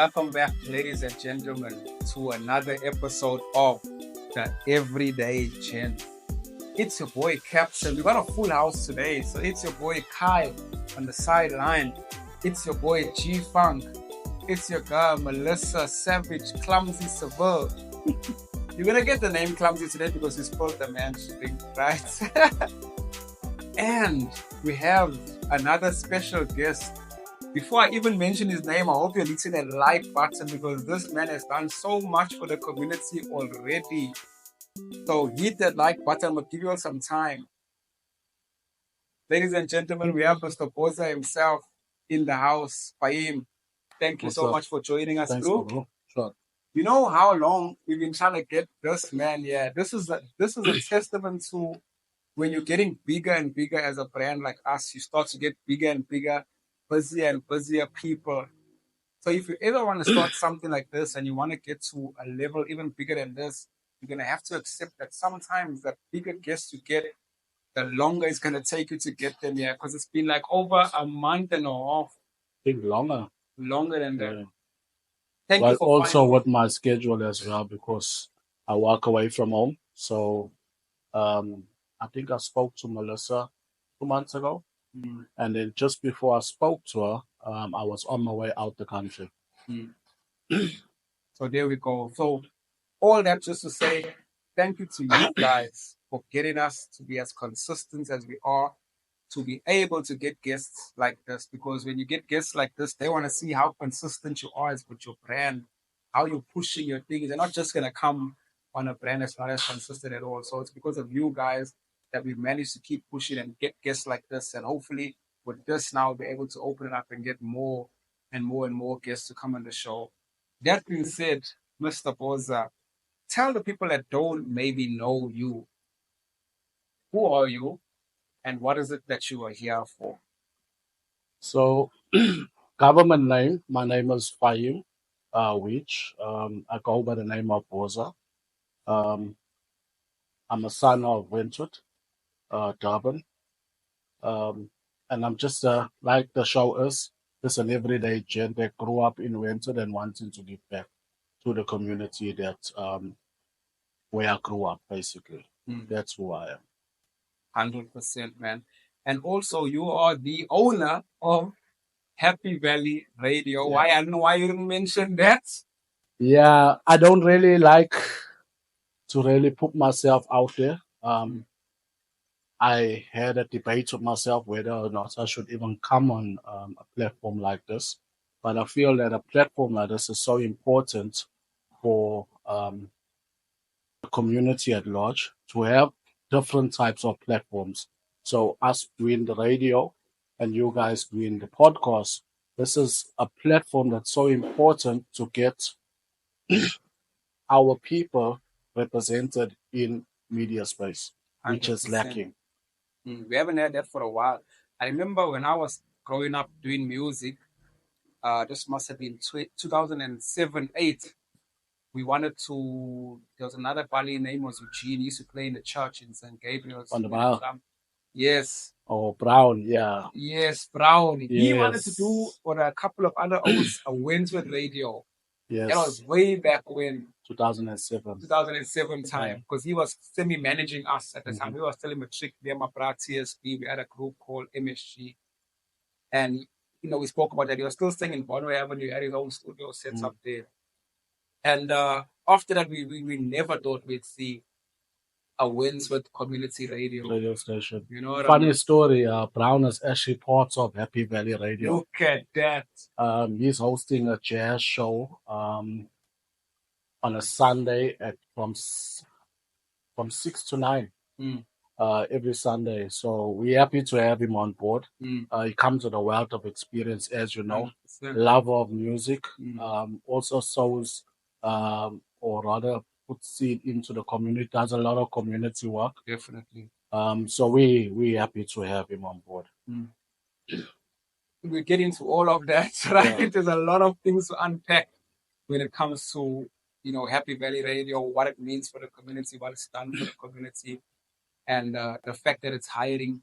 Welcome back, ladies and gentlemen, to another episode of the Everyday Gent. It's your boy Captain. We got a full house today, so it's your boy Kyle on the sideline. It's your boy G Funk. It's your girl Melissa Savage, Clumsy Seville. You're gonna get the name Clumsy today because we spoke the man's drink, right? And we have another special guest. Before I even mention his name, I hope you're hitting that like button because this man has done so much for the community already. So hit that like button. We'll give you all some time. Ladies and gentlemen, we have Mr. Boza himself in the house. Fahim, thank you so much for joining us, bro. Sure. You know how long we've been trying to get this man here. This is a testament to when you're getting bigger and bigger as a brand like us, you start to get bigger and bigger, busier and busier people. So if you ever want to start something like this and you want to get to a level even bigger than this, you're going to have to accept that sometimes the bigger guests you get, the longer it's going to take you to get them here because it's been like over a month and a half. I think longer. Longer than that. Yeah. Thank But you for also finding. with my schedule as well because I work away from home. So I think I spoke to Melissa 2 months ago. And then just before I spoke to her, I was on my way out the country. So there we go. So all that just to say thank you to you guys for getting us to be as consistent as we are, to be able to get guests like this. Because when you get guests like this, they want to see how consistent you are with your brand, how you're pushing your things. They're not just going to come on a brand that's not as consistent at all. So it's because of you guys that we've managed to keep pushing and get guests like this. And hopefully with this now, we'll be able to open it up and get more and more and more guests to come on the show. That being said, Mr. Boza, tell the people that don't maybe know you, who are you and what is it that you are here for? So government name, my name is Fahim, which I go by the name of Boza. I'm a son of Wentworth, Durban. And I'm just like the show is, just an everyday gent that grew up in Wentworth and wanting to give back to the community that where I grew up, basically. That's who I am. 100%, man. And also, you are the owner of Happy Valley Radio. Yeah. Why? I don't know why you didn't mention that. Yeah, I don't really like to really put myself out there. I had a debate with myself whether or not I should even come on a platform like this. But I feel that a platform like this is so important for the community at large to have different types of platforms. So us doing the radio and you guys doing the podcast, this is a platform that's so important to get our people represented in media space, which is 100%. lacking. We haven't had that for a while. I remember when I was growing up doing music, this must have been 2007, 8. We wanted to, there was another Bali name was Eugene. He used to play in the church in St. Gabriel's. On the bar. Yes. Oh, Brown, yeah. Yes, Brown. He wanted to Yes. do, or a couple of other oats, a Wentworth Radio. That was Yes, way back when, 2007. time, because he was semi-managing us at the time. We were still in Matric, TSB. We had a group called MSG. And, you know, we spoke about that. He was still staying in Bonway Avenue. He had his own studio sets up there. And after that, we never thought we'd see a Wentworth community radio Station. You know what I Funny mean? story, Brown is actually part of Happy Valley Radio. Look at that. He's hosting a jazz show on a Sunday at from 6 to 9 every Sunday. So we're happy to have him on board. He comes with a wealth of experience, as you know, 100%. love of music, also sows, or rather puts it into the community, does a lot of community work. Definitely. So we're happy to have him on board. We get into all of that, right? Yeah. There's a lot of things to unpack when it comes to, you know, Happy Valley Radio, what it means for the community, what it's done for the community, and the fact that it's hiring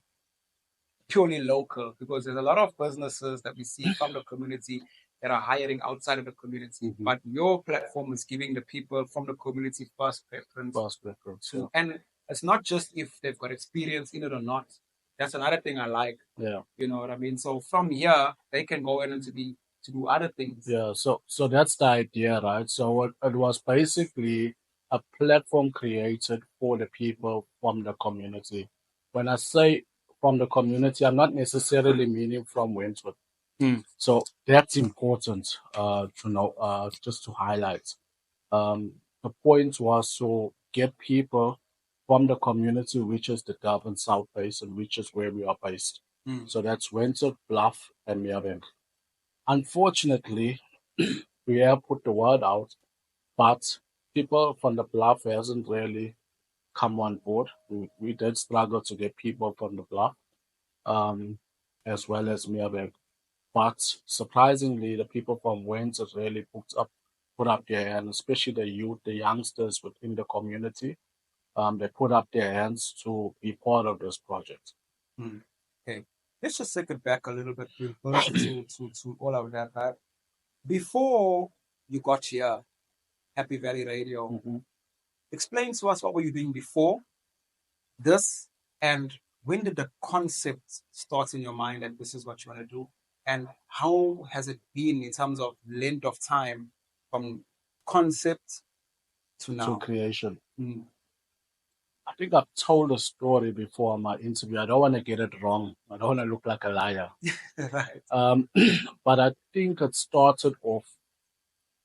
purely local, because there's a lot of businesses that we see from the community that are hiring outside of the community. Mhm. But your platform is giving the people from the community first preference. First preference. Yeah. And it's not just if they've got experience in it or not. That's another thing I like. Yeah. You know what I mean? So from here, they can go in and to do other things. Yeah. So that's the idea, right? So it was basically a platform created for the people from the community. When I say from the community, I'm not necessarily meaning from Wentworth. Mm. So that's important to know, just to highlight. The point was to get people from the community, which is the Durban South Basin, which is where we are based. Mm. So that's Wentworth, Bluff, and Meerben. Unfortunately, we have put the word out, but people from the Bluff hasn't really come on board. We did struggle to get people from the Bluff, um, as well as Meerben. But surprisingly, the people from Wentworth really put up their hand, especially the youth, the youngsters within the community. They put up their hands to be part of this project. Mm. Okay. Let's just take it back a little bit to all of that, right? Before you got here, Happy Valley Radio, Mm-hmm. explain to us what were you doing before this, and when did the concept start in your mind that this is what you want to do, and how has it been in terms of length of time from concept to To now? creation. Mm. I think I've told a story before in my interview. I don't want to get it wrong. I don't want to look like a liar. Right. But I think it started off,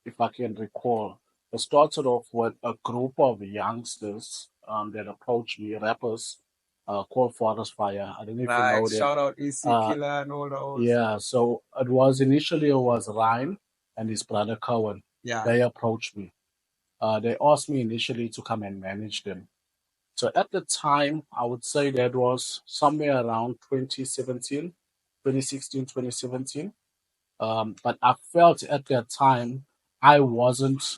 if I can recall, it started off with a group of youngsters that approached me, rappers, called Forest Fire. I don't know if you know Right. them. Shout out EC Uh, Killer and all those. yeah, so it was initially it was Ryan and his brother Cohen. Yeah. They approached me. They asked me initially to come and manage them. So at the time, I would say that was somewhere around 2017, 2016, 2017. But I felt at that time I wasn't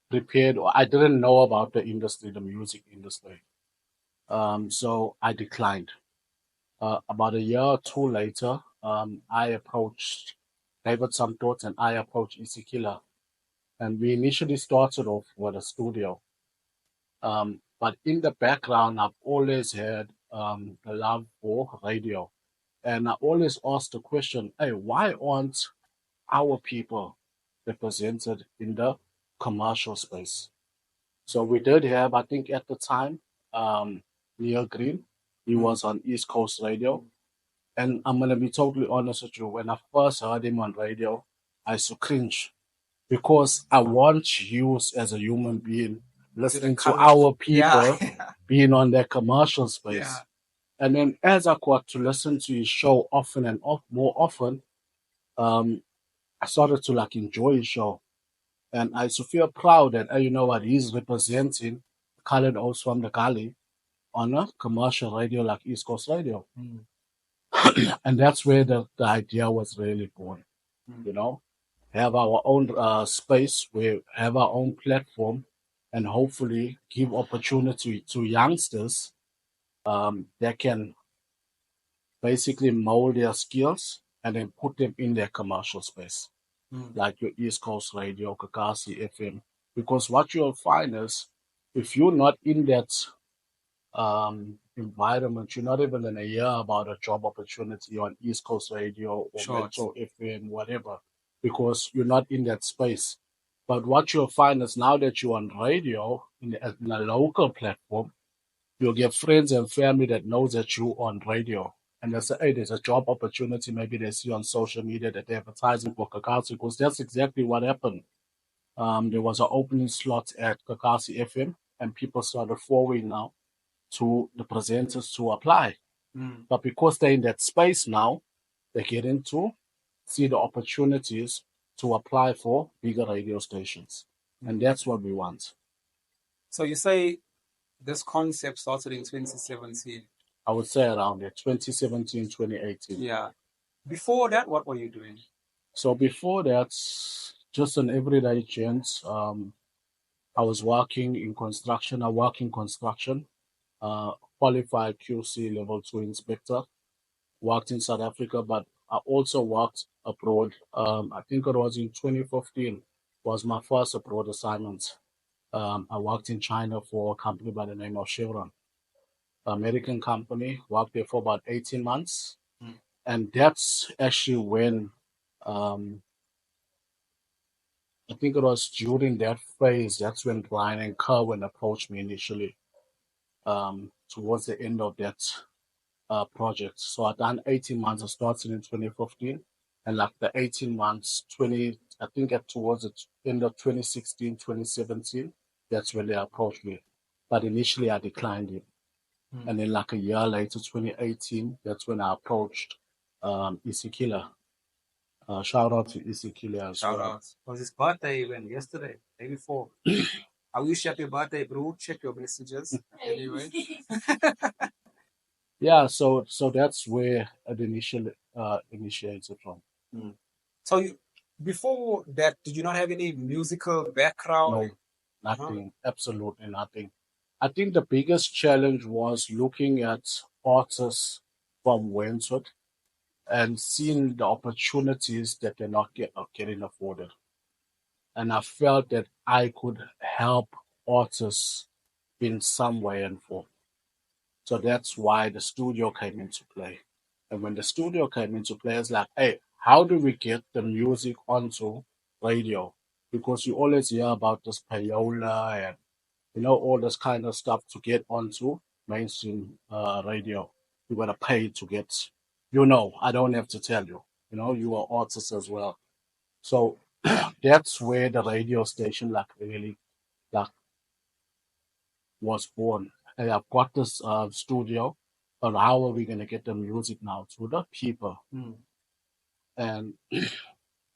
prepared or I didn't know about the industry, the music industry. So I declined. About a year or two later, I approached David Some Thoughts and I approached EC Killer. And we initially started off with a studio. But in the background, I've always had the love for radio. And I always ask the question, hey, why aren't our people represented in the commercial space? So we did have, I think at the time, Neil Green. He was on East Coast Radio. And I'm going to be totally honest with you. When I first heard him on radio, I used to cringe because I want you as a human being listening to our people being on their commercial space. Yeah. And then as I got to listen to his show often and more often, I started to like enjoy his show. And I used to feel proud that, you know what, he's representing colored oats from the Gully on a commercial radio like East Coast Radio. And that's where the idea was really born, you know, have our own space, we have our own platform, and hopefully give opportunity to youngsters that can basically mold their skills and then put them in their commercial space, like your East Coast Radio, Kakasi FM. Because what you'll find is if you're not in that environment, you're not even going to hear about a job opportunity on East Coast Radio or Metro FM, whatever, because you're not in that space. But what you'll find is now that you're on radio in a local platform, you'll get friends and family that knows that you're on radio. And they say, hey, there's a job opportunity. Maybe they see on social media that they're advertising for Kakasi, because that's exactly what happened. There was an opening slot at Kakasi FM, and people started forwarding now to the presenters to apply. But because they're in that space now, they get into see the opportunities to apply for bigger radio stations. And that's what we want. So you say this concept started in 2017. I would say around there, 2017, 2018. Yeah. Before that, what were you doing? So before that, just an everyday chance. I was working in construction. I work in construction. Qualified QC level 2 inspector. Worked in South Africa, but I also worked abroad. I think it was in 2015 was my first abroad assignment. I worked in China for a company by the name of Chevron, American company. Worked there for about 18 months, and that's actually when um, I think it was during that phase. That's when Brian and Kerwin approached me initially. Towards the end of that project. So I done 18 months. I started in 2015, and like the 18 months, 20, I think at towards the end of 2016, 2017, that's when they approached me. But initially I declined it. And then like a year later, 2018, that's when I approached Isikila. Shout out to Isikila as Shout well. out. It was his birthday even yesterday, day before. I wish you happy birthday, bro. Check your messages. Anyway. Yeah, so that's where it initiated from. So you, before that, did you not have any musical background? No, nothing, absolutely nothing. I think the biggest challenge was looking at artists from Wentworth and seeing the opportunities that they're not getting afforded. And I felt that I could help artists in some way and form. So that's why the studio came into play. And when the studio came into play, it's like, hey, how do we get the music onto radio? Because you always hear about this payola and all this kind of stuff to get onto mainstream radio. You gotta pay to get, I don't have to tell you. You are artists as well. So that's where the radio station like really like was born. Hey, I've got this studio, but how are we gonna get the music now to the people? And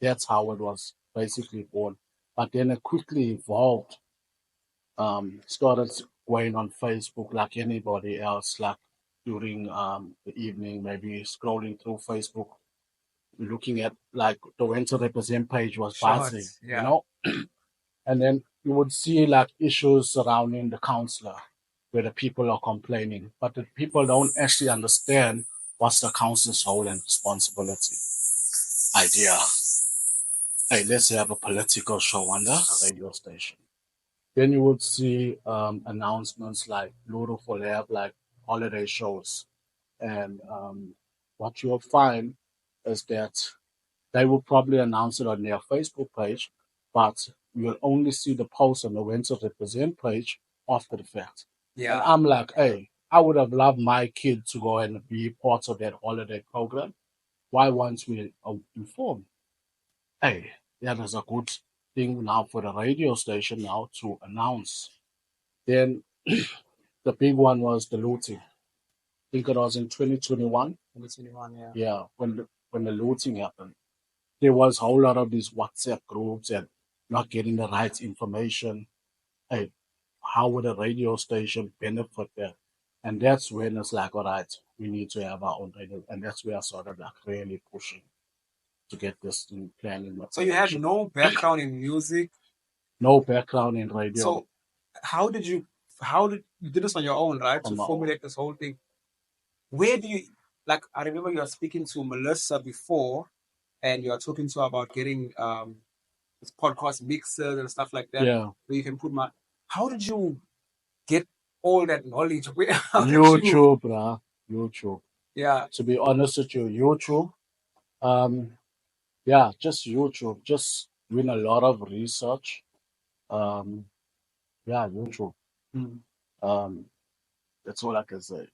that's how it was basically born. But then it quickly evolved. Started going on Facebook like anybody else, like during the evening, maybe scrolling through Facebook, looking at like the Winter Represent page was buzzing, yeah. And then you would see like issues surrounding the councillor where the people are complaining, but the people don't actually understand what's the council's role and responsibility. Idea. Hey, let's have a political show on the radio station. Then you would see announcements like Ludo for Lab, like holiday shows. And what you'll find is that they will probably announce it on their Facebook page, but you'll only see the post on the Winter Represent page after the fact. Yeah. And I'm like, hey, I would have loved my kid to go and be part of that holiday program. Why weren't we informed? Hey, that is a good thing now for the radio station now to announce. Then the big one was the looting. I think it was in 2021. 2021, yeah. Yeah, when the looting happened, there was a whole lot of these WhatsApp groups and not getting the right information. Hey, how would a radio station benefit that? And that's when it's like, all right, we need to have our own radio. And that's where I started like really pushing to get this thing planning. So you had no background in music? No background in radio. So how did you did this on your own, right? To formulate this whole thing. Where do you, like, I remember you were speaking to Melissa before and you are talking to her about getting this podcast mixers and stuff like that. Yeah. Where you can put how did you get all that knowledge? YouTube, bruh. YouTube. Yeah. To be honest with you, YouTube. Yeah, just YouTube. Just doing a lot of research. Yeah, YouTube. That's all I can say.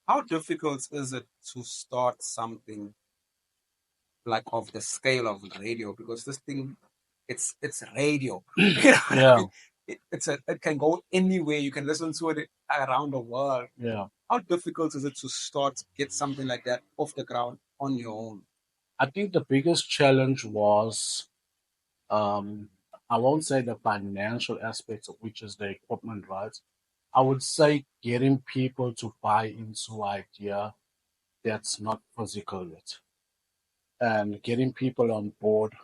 How difficult is it to start something like of the scale of radio? Because this thing, it's radio. Yeah. It can go anywhere. You can listen to it around the world. Yeah. How difficult is it to get something like that off the ground on your own? I think the biggest challenge was, I won't say the financial aspects of which is the equipment, right? I would say getting people to buy into idea that's not physical yet, and getting people on board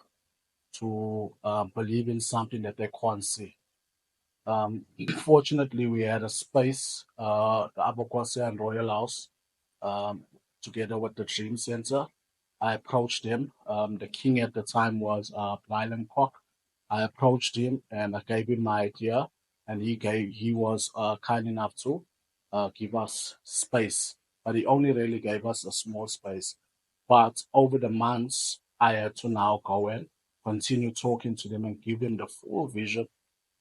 to believe in something that they can't see. Fortunately, we had a space, the Abakwase and Royal House, together with the Dream Center. I approached him. The king at the time was Brylan Cock. I approached him and I gave him my idea, and he was kind enough to give us space, but he only really gave us a small space. But over the months, I had to now go and continue talking to them and give them the full vision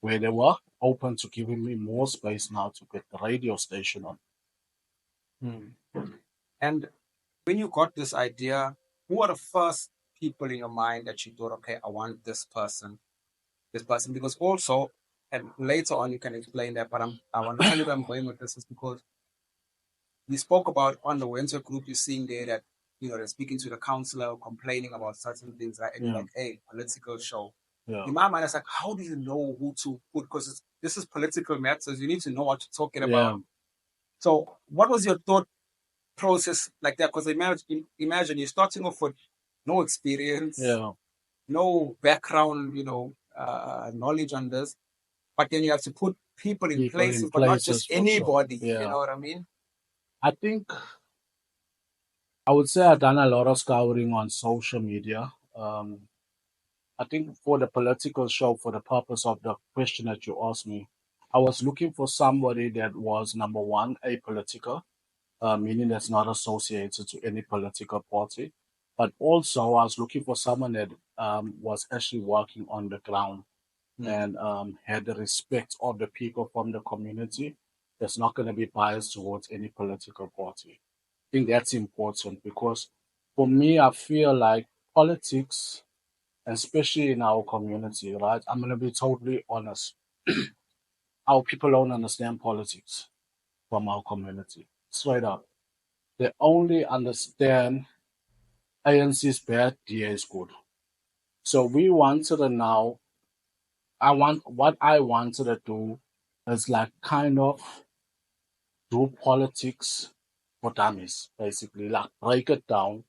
where they were open to giving me more space now to get the radio station on. And when you got this idea, who are the first people in your mind that you thought, okay, I want this person? Because also, and later on you can explain that, but I want to tell you where I'm going with this is because we spoke about on the Winter group, you're seeing there that, they're speaking to the counselor, complaining about certain things, right? And you're like, hey, political show. Yeah. In my mind, it's like, how do you know who to put? Because this is political matters. You need to know what you're talking about. So what was your thought process like that? Because imagine you're starting off with no experience, no background, knowledge on this, but then you have to put people in places, but not just anybody. You know what I mean? I think I would say I've done a lot of scouring on social media. I think for the political show, for the purpose of the question that you asked me, I was looking for somebody that was number one, apolitical, meaning that's not associated to any political party. But also, I was looking for someone that was actually working on the ground and had the respect of the people from the community. That's not going to be biased towards any political party. I think that's important because for me, I feel like politics, especially in our community, right? I'm going to be totally honest. Our people don't understand politics from our community, straight up. They only understand ANC is bad, DA is good. So we wanted to now, what I wanted to do is like kind of do politics for dummies, basically, like break it down.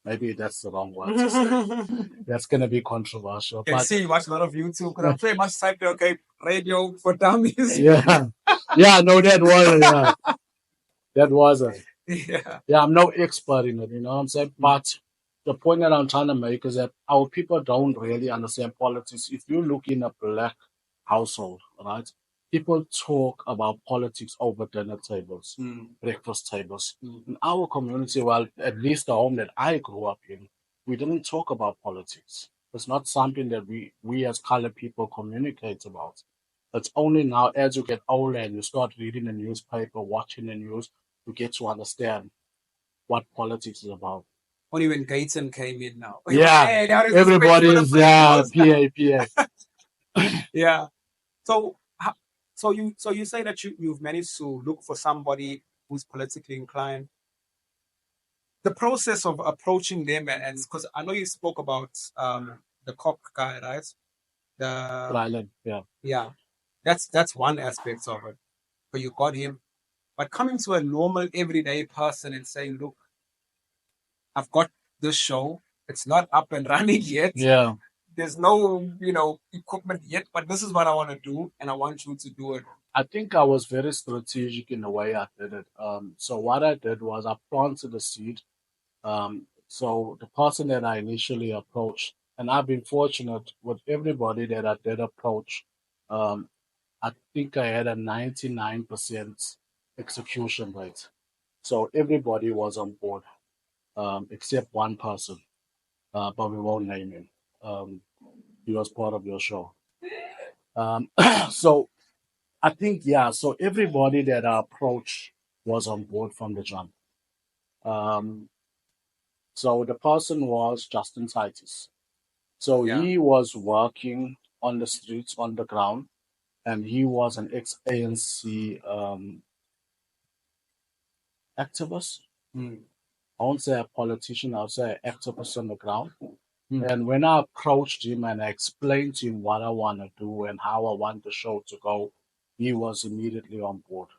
Maybe that's the wrong word to say. That's gonna be controversial. You see, you watch a lot of YouTube because I'm pretty much typed, okay, radio for dummies. Yeah, no, that wasn't. That wasn't. Yeah, I'm no expert in it, you know what I'm saying? But the point that I'm trying to make is that our people don't really understand politics. If you look in a black household, right, people talk about politics over dinner tables, breakfast tables. In our community, well, at least the home that I grew up in, we didn't talk about politics. It's not something that we as colored people communicate about. It's only now as you get older and you start reading the newspaper, watching the news, you get to understand what politics is about. Only when Gaten came in now. Yeah, hey, everybody is PA. Yeah. So you say that you've managed to look for somebody who's politically inclined. The process of approaching them and because I know you spoke about the cock guy, right? The Island, yeah. That's one aspect of it. But you got him. But coming to a normal everyday person and saying, look, I've got this show. It's not up and running yet. Yeah. There's no, equipment yet, but this is what I want to do, and I want you to do it. I think I was very strategic in the way I did it. So what I did was I planted the seed. So the person that I initially approached, and I've been fortunate with everybody that I did approach. I think I had a 99% execution rate. So everybody was on board, except one person, but we won't name him. He was part of your show. So I think, so everybody that I approached was on board from the jump. So the person was Justin Titus. So he was working on the streets, on the ground, and he was an ex-ANC activist. I won't say a politician, I'll say an activist on the ground. And when I approached him and I explained to him what I want to do and how I want the show to go, he was immediately on board.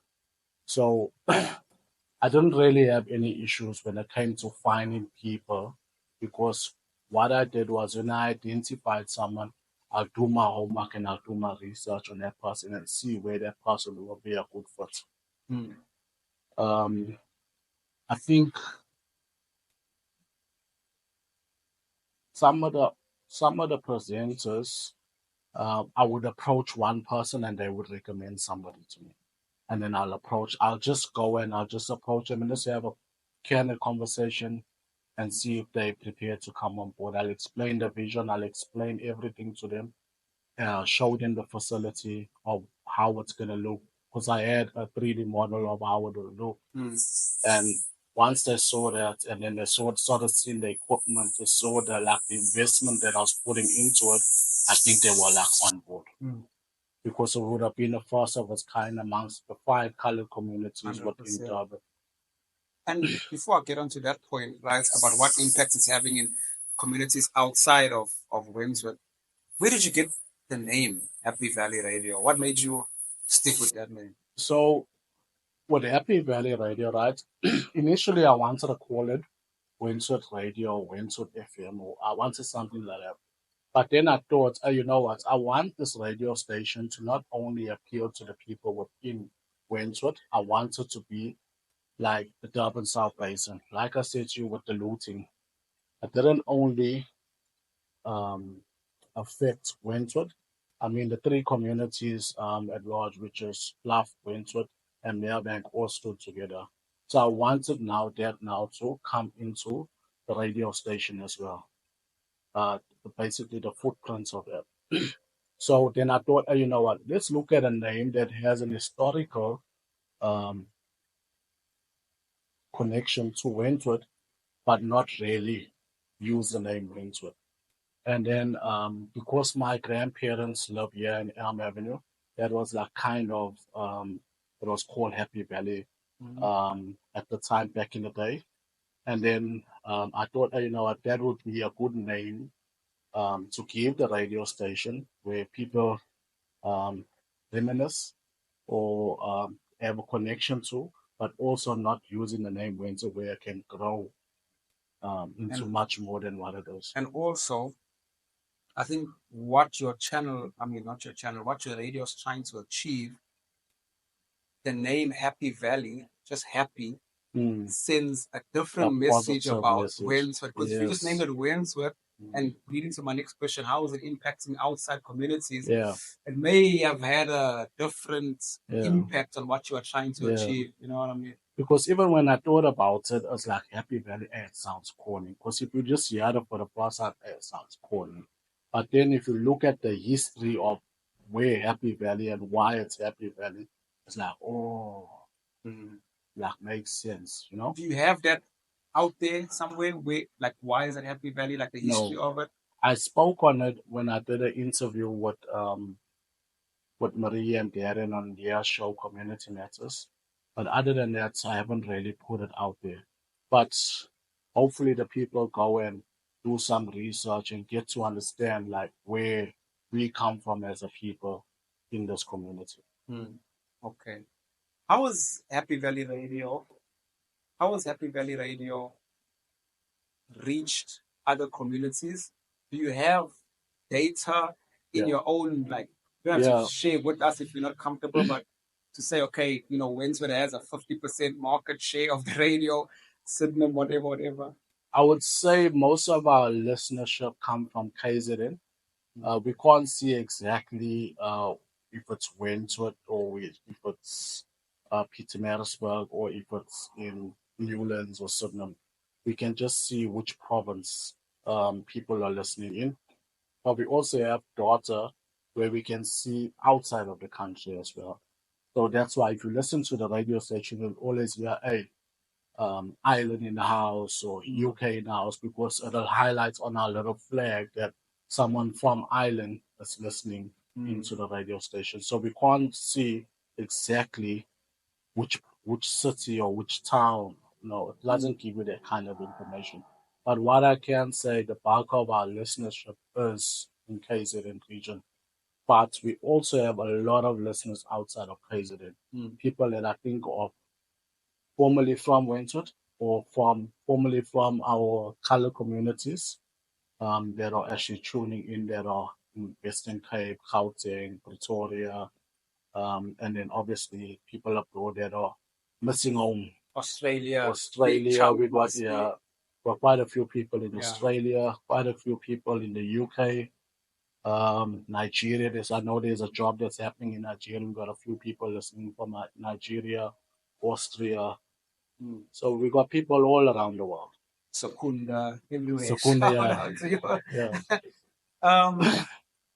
So I didn't really have any issues when it came to finding people because what I did was when I identified someone, I'll do my homework and I'll do my research on that person and see where that person will be a good fit. I think some of the presenters, I would approach one person and they would recommend somebody to me. And then I'll just go and I'll just approach them and just have a candid conversation and see if they're prepared to come on board. I'll explain the vision, I'll explain everything to them, show them the facility of how it's going to look. Because I had a 3D model of how it will look. And once they saw that, and then they started seeing the equipment, they saw the the investment that I was putting into it, I think they were on board. Because it would have been the first of its kind amongst the 5 colored communities within 100%. Durban. And before I get onto that point, right, about what impact it's having in communities outside of Windsor, where did you get the name Happy Valley Radio? What made you stick with that name? So with Happy Valley Radio, right? Initially, I wanted to call it Windsor Radio, Windsor FM, or I wanted something like that. But then I thought, you know what? I want this radio station to not only appeal to the people within Windsor, I want it to be like the Durban South Basin. Like I said to you with the looting, it didn't only um, affect Wentworth. I mean, the 3 communities at large, which is Bluff, Wentworth, and Merebank, all stood together. So I wanted now to come into the radio station as well. Basically, the footprints of it. So then I thought, you know what? Let's look at a name that has an historical um, connection to Wentworth, but not really use the name Wentworth. And then because my grandparents live here in Elm Avenue, that was like kind of it was called Happy Valley at the time back in the day. And then I thought, you know what, that would be a good name to give the radio station where people um, reminisce or have a connection to, but also not using the name Windsor where it can grow into much more than what it is. And also, I think what your channel, I mean, not your channel, what your radio is trying to achieve, the name Happy Valley, just happy, sends a different message about Windsor. Because if you just named it Windsor, and leading to my next question, how is it impacting outside communities? Yeah. It may have had a different impact on what you are trying to achieve. You know what I mean? Because even when I thought about it, it's like Happy Valley, it sounds corny. Because if you just hear it for the first time, it sounds corny. But then if you look at the history of where Happy Valley and why it's Happy Valley, it's like, oh, like makes sense, you know? Do you have that out there somewhere where, like, why is it Happy Valley, like the history of it? I spoke on it when I did an interview with Marie and Darren on their show Community Matters. But other than that, I haven't really put it out there. But hopefully the people go and do some research and get to understand like where we come from as a people in this community. Okay. How is Happy Valley Radio? How has Happy Valley Radio reached other communities? Do you have data in your own, like, you have to share with us if you're not comfortable, but to say, okay, you know, Wentworth has a 50% market share of the radio, Sydney, whatever. I would say most of our listenership come from KZN. We can't see exactly if it's Wentworth or if it's Pietermaritzburg or if it's in Newlands or Sydenham. We can just see which province people are listening in. But we also have data where we can see outside of the country as well. So that's why if you listen to the radio station, you'll always hear, hey, Ireland in the house or UK in the house, because it'll highlight on our little flag that someone from Ireland is listening into the radio station. So we can't see exactly which city or which town. No, it doesn't give you that kind of information. But what I can say, the bulk of our listenership is in KZN region. But we also have a lot of listeners outside of KZN. People that I think of formerly from Wentworth or formerly from our color communities that are actually tuning in, that are in Western Cape, Gauteng, Pretoria, and then obviously people abroad that are missing home. Australia, with what, got quite a few people in Australia, quite a few people in the UK, Nigeria. I know there's a job that's happening in Nigeria. We've got a few people listening from Nigeria, Austria. So we got people all around the world. Secunda, everywhere. Secunda, Shout yeah. out to you. Yeah.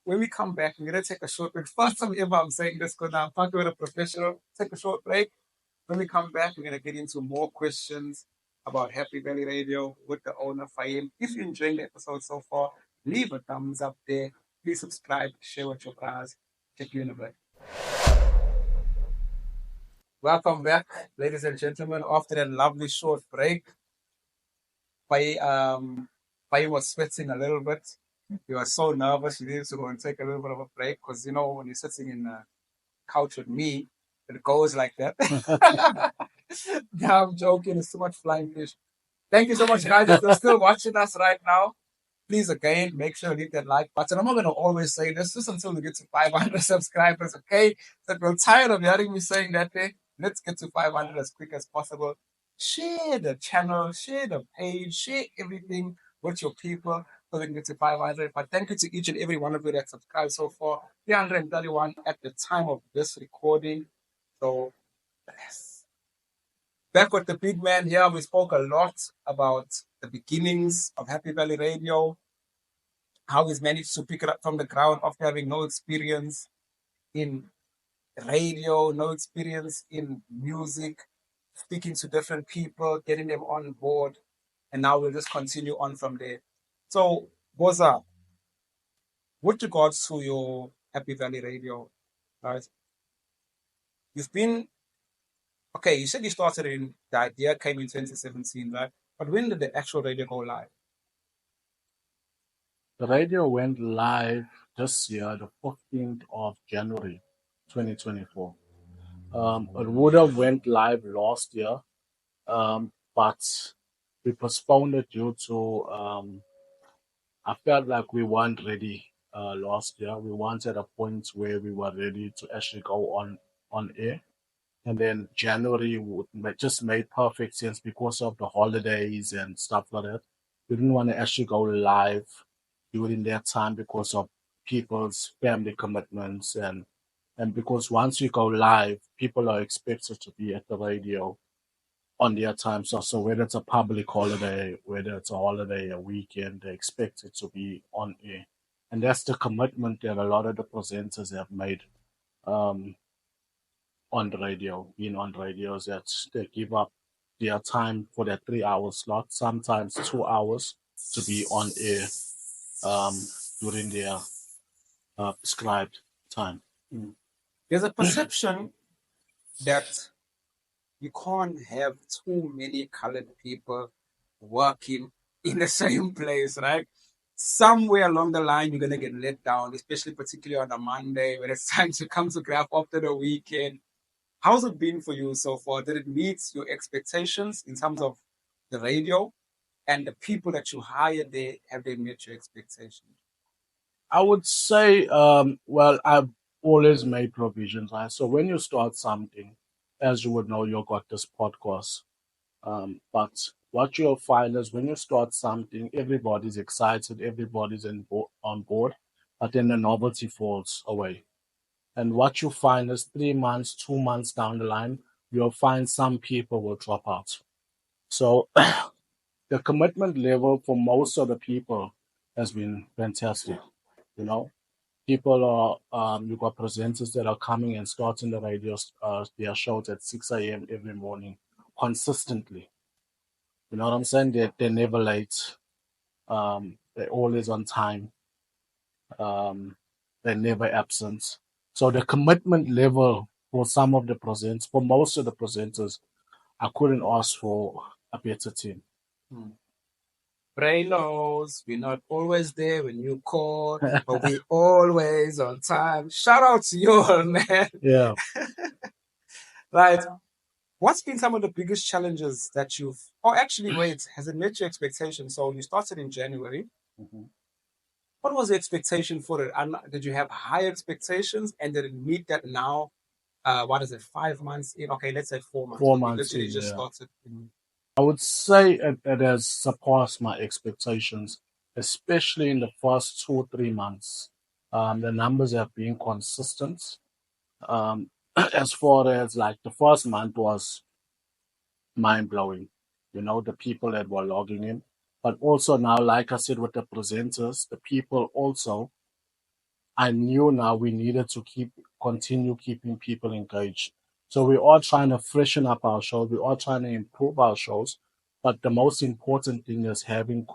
When we come back, we're going to take a short break. First time ever I'm saying this because I'm talking with a professional. Take a short break. When we come back, we're going to get into more questions about Happy Valley Radio with the owner, Fahim. If you're enjoying the episode so far, leave a thumbs up there. Please subscribe, share with your friends. Check you in a bit. Welcome back, ladies and gentlemen. After that lovely short break, Fahim was sweating a little bit. He was so nervous. He needed to go and take a little bit of a break because, you know, when you're sitting in the couch with me, it goes like that. No, I'm joking. It's too much flying fish. Thank you so much, guys. If you're still watching us right now, please, again, make sure you hit that like button. I'm not going to always say this just until we get to 500 subscribers, okay? So if you're tired of hearing me saying that thing, let's get to 500 as quick as possible. Share the channel, share the page, share everything with your people so we can get to 500. But thank you to each and every one of you that subscribed so far. 331 at the time of this recording. So, yes. Back with the big man here, we spoke a lot about the beginnings of Happy Valley Radio, how he's managed to pick it up from the ground after having no experience in radio, no experience in music, speaking to different people, getting them on board, and now we'll just continue on from there. So, Boza, with regards to your Happy Valley Radio, right? You've been okay. You said you started in the idea came in 2017, right? But when did the actual radio go live? The radio went live this year, the 15th of January, 2024. It would have went live last year, but we postponed it due to I felt like we weren't ready last year. We weren't at a point where we were ready to actually go on air. And then January just made perfect sense because of the holidays and stuff like that. We didn't want to actually go live during that time because of people's family commitments and because once you go live, people are expected to be at the radio on their time. So whether it's a public holiday, whether it's a holiday, a weekend, they expect it to be on air. And that's the commitment that a lot of the presenters have made on the radio, being on radios, that they give up their time for that 3 hour slot, sometimes 2 hours to be on air during their prescribed time. There's a perception that you can't have too many colored people working in the same place, right? Somewhere along the line, you're going to get let down, especially particularly on a Monday when it's time to come to graph after the weekend. How's it been for you so far? Did it meet your expectations in terms of the radio and the people that you hired there? Have they met your expectations? I would say, well, I've always made provisions, right? So when you start something, as you would know, you've got this podcast. But what you'll find is when you start something, everybody's excited, everybody's on board, but then the novelty falls away. And what you find is 3 months, 2 months down the line, you'll find some people will drop out. So the commitment level for most of the people has been fantastic. You know, people are you've got presenters that are coming and starting the radio their shows at 6 a.m. every morning consistently. You know what I'm saying? They're never late. They're always on time. They're never absent. So the commitment level for some of the presenters, for most of the presenters, I couldn't ask for a better team. Braylos, we're not always there when you call, but we always on time. Shout out to you all, man. Yeah. Right. What's been some of the biggest challenges that you've, or actually, wait, has it met your expectations? So you started in January. What was the expectation for it? And did you have high expectations and did it meet that now? What is it, 5 months in? Okay, let's say 4 months. 4 We months literally in, just yeah. started I would say it has surpassed my expectations, especially in the first 2 or 3 months. The numbers have been consistent. Um, as far as like the first month was mind blowing, the people that were logging in. But also now, like I said, with the presenters, the people also, I knew now we needed to continue keeping people engaged. So we are trying to freshen up our shows. We are trying to improve our shows. But the most important thing is having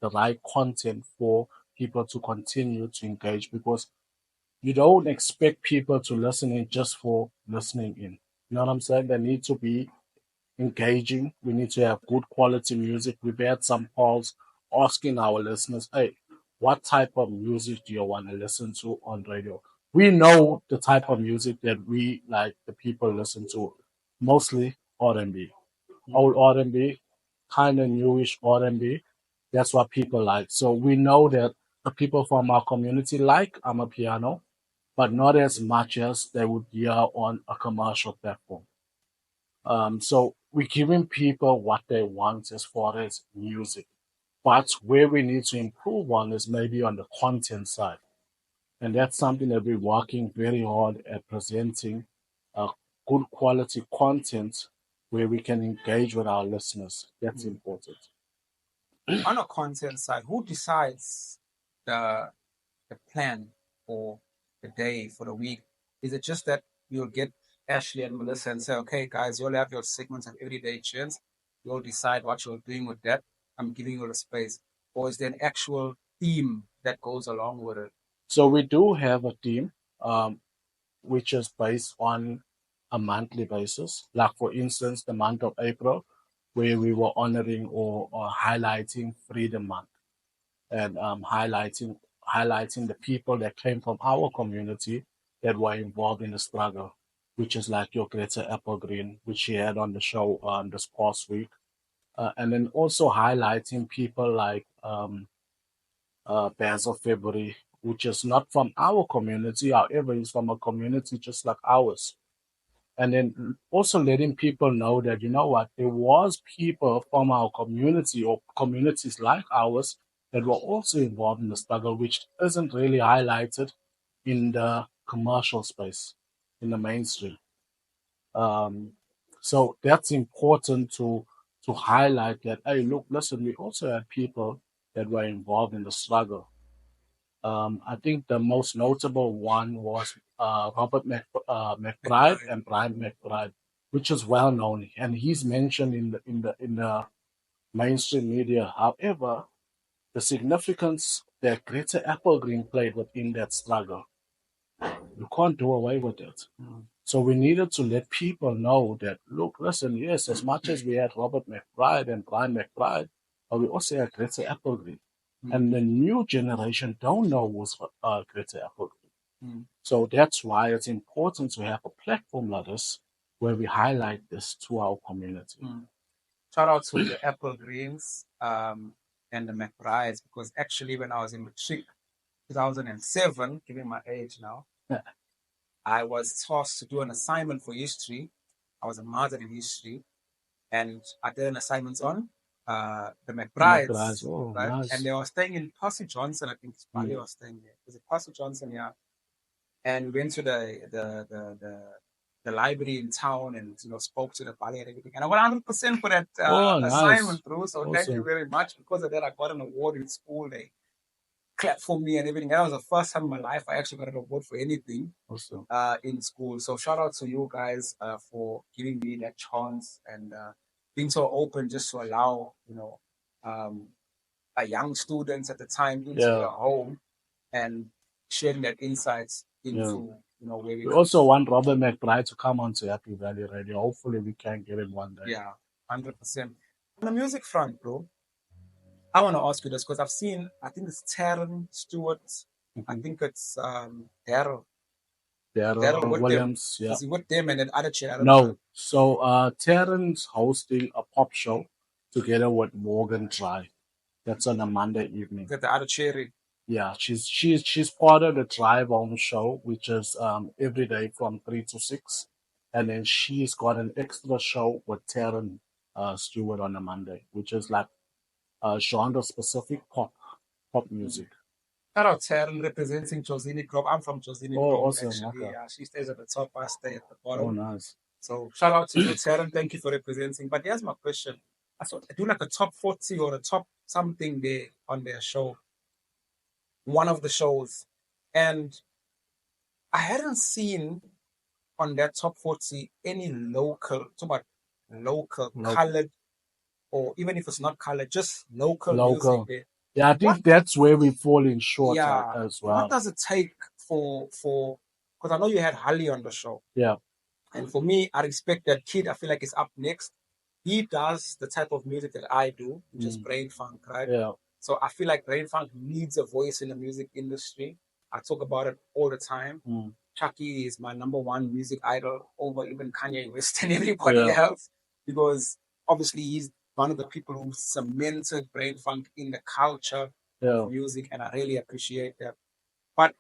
the right content for people to continue to engage because you don't expect people to listen in just for listening in. You know what I'm saying? They need to be engaging. We need to have good quality music. We've had some calls asking our listeners, hey, what type of music do you want to listen to on radio? We know the type of music that we like the people listen to, mostly R&B. Old R&B, kind of newish R&B. That's what people like. So we know that the people from our community like Amapiano, but not as much as they would hear on a commercial platform. So we're giving people what they want as far as music. But where we need to improve on is maybe on the content side. And that's something that we're working very hard at presenting good quality content where we can engage with our listeners. That's important. On a content side, who decides the plan for the day, for the week? Is it just that you'll get Ashley and Melissa and say, okay, guys, you'll have your segments of everyday chance. You'll decide what you're doing with that. I'm giving you the space. Or is there an actual theme that goes along with it? So we do have a team, which is based on a monthly basis. Like for instance, the month of April, where we were honoring or highlighting Freedom Month and highlighting the people that came from our community that were involved in the struggle, which is like your Greta Applegreen, which she had on the show this past week. And then also highlighting people like Bears of February, which is not from our community, however, is from a community just like ours. And then also letting people know that, you know what, there was people from our community or communities like ours that were also involved in the struggle, which isn't really highlighted in the commercial space, in the mainstream. Um, so that's important to highlight that, hey, look, listen, we also had people that were involved in the struggle. I think the most notable one was Robert McBride and Brian McBride, which is well known, and he's mentioned in the mainstream media. However, the significance that Greta Applegreen played within that struggle, you can't do away with it. So we needed to let people know that, look, listen, yes, as much as we had Robert McBride and Brian McBride, but we also had Greta Applegreen. And the new generation don't know who's Greta Applegreen. So that's why it's important to have a platform like this where we highlight this to our community. Shout out to the Applegreens and the McBrides, because actually when I was in matric 2007, giving my age now, I was tasked to do an assignment for history. I was a master in history, and I did an assignment on the McBrides, Oh, right? nice. And they were staying in Pastor Johnson. I think Bali was staying there. Was it Pastor Johnson? Yeah. And we went to the library in town and spoke to the Bali and everything. And I got 100% for that assignment through. So thank you very much. Because of that, I got an award in school. They clapped for me and everything. And that was the first time in my life I actually got an award for anything in school. So shout out to you guys for giving me that chance and being so open just to allow, young students at the time into the home and sharing that insights into, where we also want Robert McBride to come on to Happy Valley Radio. Hopefully we can get him one day. Yeah, 100%. On the music front, bro, I want to ask you this because I've seen, I think it's Taryn Stewart. I think it's Daryl Williams. Is he with them and then other chair? No. So Taryn's hosting a pop show together with Morgan Dry. That's on a Monday evening. With the other cherry. Yeah, she's part of the Drive Home show, which is every day from 3 to 6. And then she's got an extra show with Taryn Stewart on a Monday, which is like genre specific pop music. Shout out Taryn representing Josini Grove. I'm from Josini Oh, Grove, awesome. actually. Okay. Yeah, she stays at the top, I stay at the Oh, bottom. nice. So shout out to you, Taryn. Thank you for representing. But here's my question. I thought I do like a top 40 or a top something there on their show, one of the shows. And I hadn't seen on that top 40 any local, talk about local, colored, or even if it's not colored, just local music there. Yeah, I think that's where we fall in short as well. What does it take for because I know you had Hali on the show. Yeah. And for me, I respect that kid. I feel like he's up next. He does the type of music that I do, which is brain funk, right? Yeah. So I feel like brain funk needs a voice in the music industry. I talk about it all the time. Chucky is my number one music idol over even Kanye West and everybody else, because obviously he's one of the people who cemented brain funk in the culture of music, and I really appreciate that. But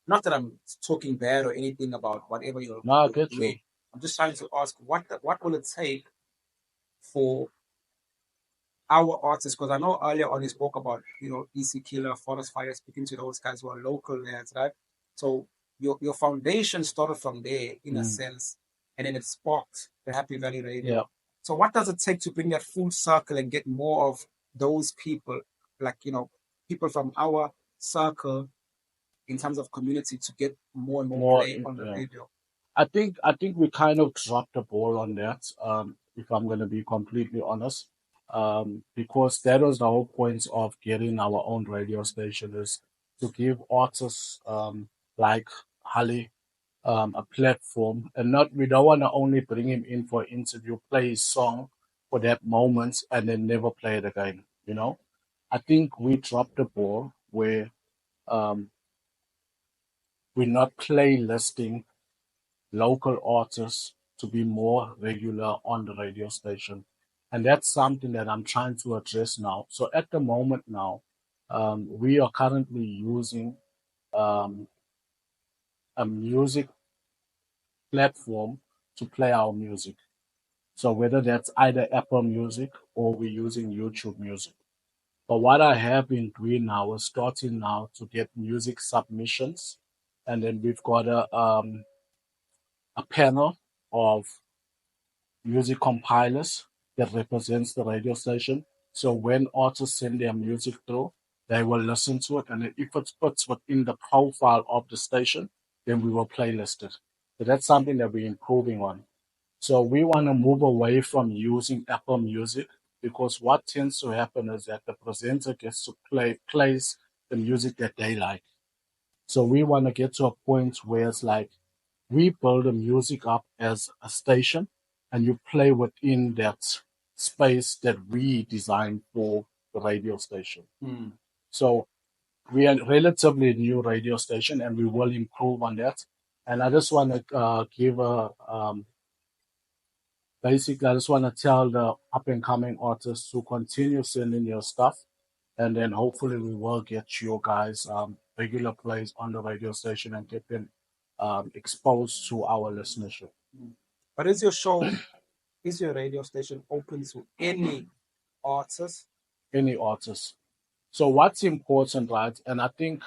not that I'm talking bad or anything about whatever you're doing. I'm just trying to ask what will it take for our artists, because I know earlier on you spoke about, EC Killer, Forest Fire, speaking to those guys who are local lads, right? So your foundation started from there in a sense, and then it sparked the Happy Valley Radio. Yeah. So what does it take to bring that full circle and get more of those people, like, people from our circle in terms of community, to get more and more play on the radio? I think we kind of dropped the ball on that, if I'm going to be completely honest, because that was the whole point of getting our own radio station, is to give artists like Hali a platform, and we don't want to only bring him in for interview, play his song for that moment, and then never play it again. I think we dropped the ball where we're not playlisting local artists to be more regular on the radio station. And that's something that I'm trying to address now. So at the moment now, we are currently using a music platform to play our music. So whether that's either Apple Music or we're using YouTube Music. But what I have been doing now is starting now to get music submissions. And then we've got a panel of music compilers that represents the radio station. So when artists send their music through, they will listen to it, and if it fits within the profile of the station, then we will playlist it. So that's something that we're improving on. So we want to move away from using Apple Music, because what tends to happen is that the presenter gets to plays the music that they like. So we want to get to a point where it's like we build the music up as a station, and you play within that space that we designed for the radio station. So we are a relatively new radio station, and we will improve on that. And I just want to give basically, I just want to tell the up and coming artists to continue sending your stuff, and then hopefully we will get you guys regular plays on the radio station and get them exposed to our listenership. But is your radio station open to any artist? Any artist. So what's important, right? And I think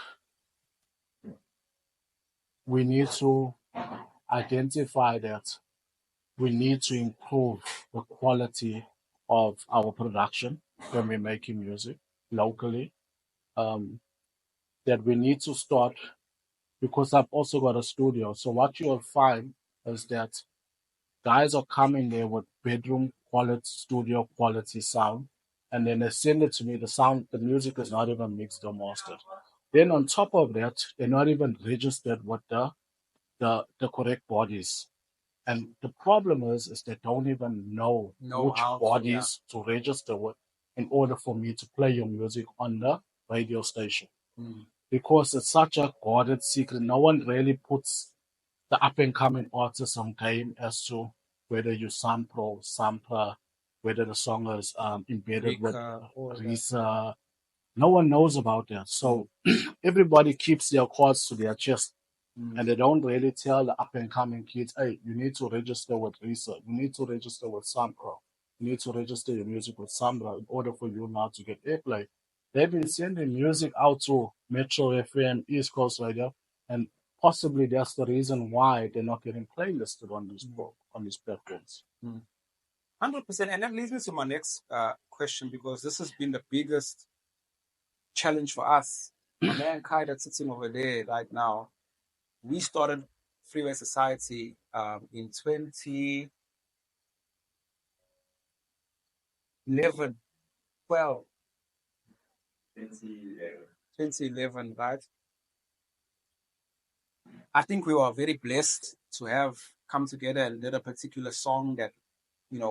we need to identify that we need to improve the quality of our production when we're making music locally. That we need to start, because I've also got a studio. So what you'll find is that guys are coming there with bedroom quality, studio quality sound, and then they send it to me. The music is not even mixed or mastered. Then on top of that, they're not even registered with the correct bodies. And the problem is they don't even know which bodies to register with in order for me to play your music on the radio station. Because it's such a guarded secret. No one really puts the up and coming artists on game as to whether you sampler, whether the song is embedded with Risa. No one knows about that. So everybody keeps their cards to their chest. And they don't really tell the up and coming kids, hey, you need to register with Risa, you need to register with Sampro. You need to register your music with Sambra in order for you now to get airplay. They've been sending music out to Metro FM, East Coast Radio, and possibly that's the reason why they're not getting playlisted on on these platforms. 100%. And that leads me to my next question, because this has been the biggest challenge for us. My man Kai that's sitting over there right now, we started Freeway Society in 2011, 12, 2011, right? I think we were very blessed to have come together and did a particular song that,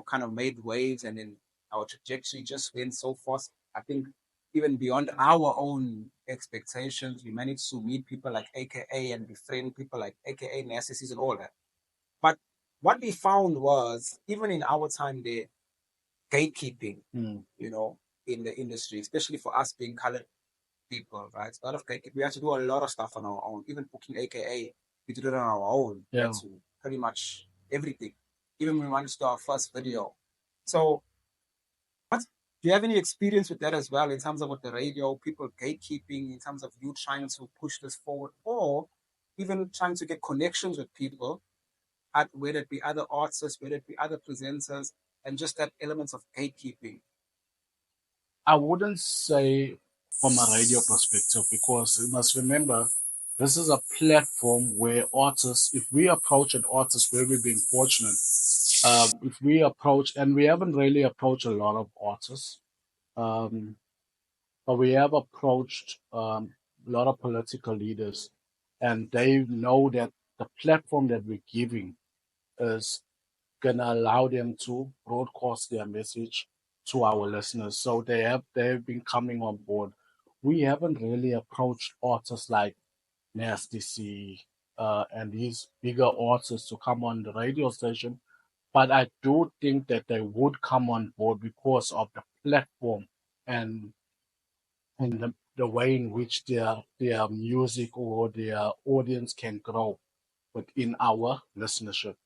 kind of made waves, and then our trajectory just went so fast. I think even beyond our own expectations, we managed to meet people like AKA and befriend people like AKA Narcissus and all that. But what we found was, even in our time there, gatekeeping, in the industry, especially for us being colored people, right? A lot of we had to do a lot of stuff on our own. Even booking AKA, we did it on our own. We had to pretty much everything. Even when we wanted to do our first video. So, do you have any experience with that as well, in terms of with the radio, people gatekeeping, in terms of you trying to push this forward, or even trying to get connections with people, whether it be other artists, whether it be other presenters, and just that element of gatekeeping? I wouldn't say from a radio perspective, because you must remember this is a platform where artists, if we approach an artist where we've been fortunate, if we approach, and we haven't really approached a lot of artists, um, but we have approached a lot of political leaders, and they know that the platform that we're giving is going to allow them to broadcast their message to our listeners. So they've been coming on board. We haven't really approached artists like Nasty C and these bigger artists to come on the radio station, but I do think that they would come on board because of the platform and the way in which their music or their audience can grow within our listenership.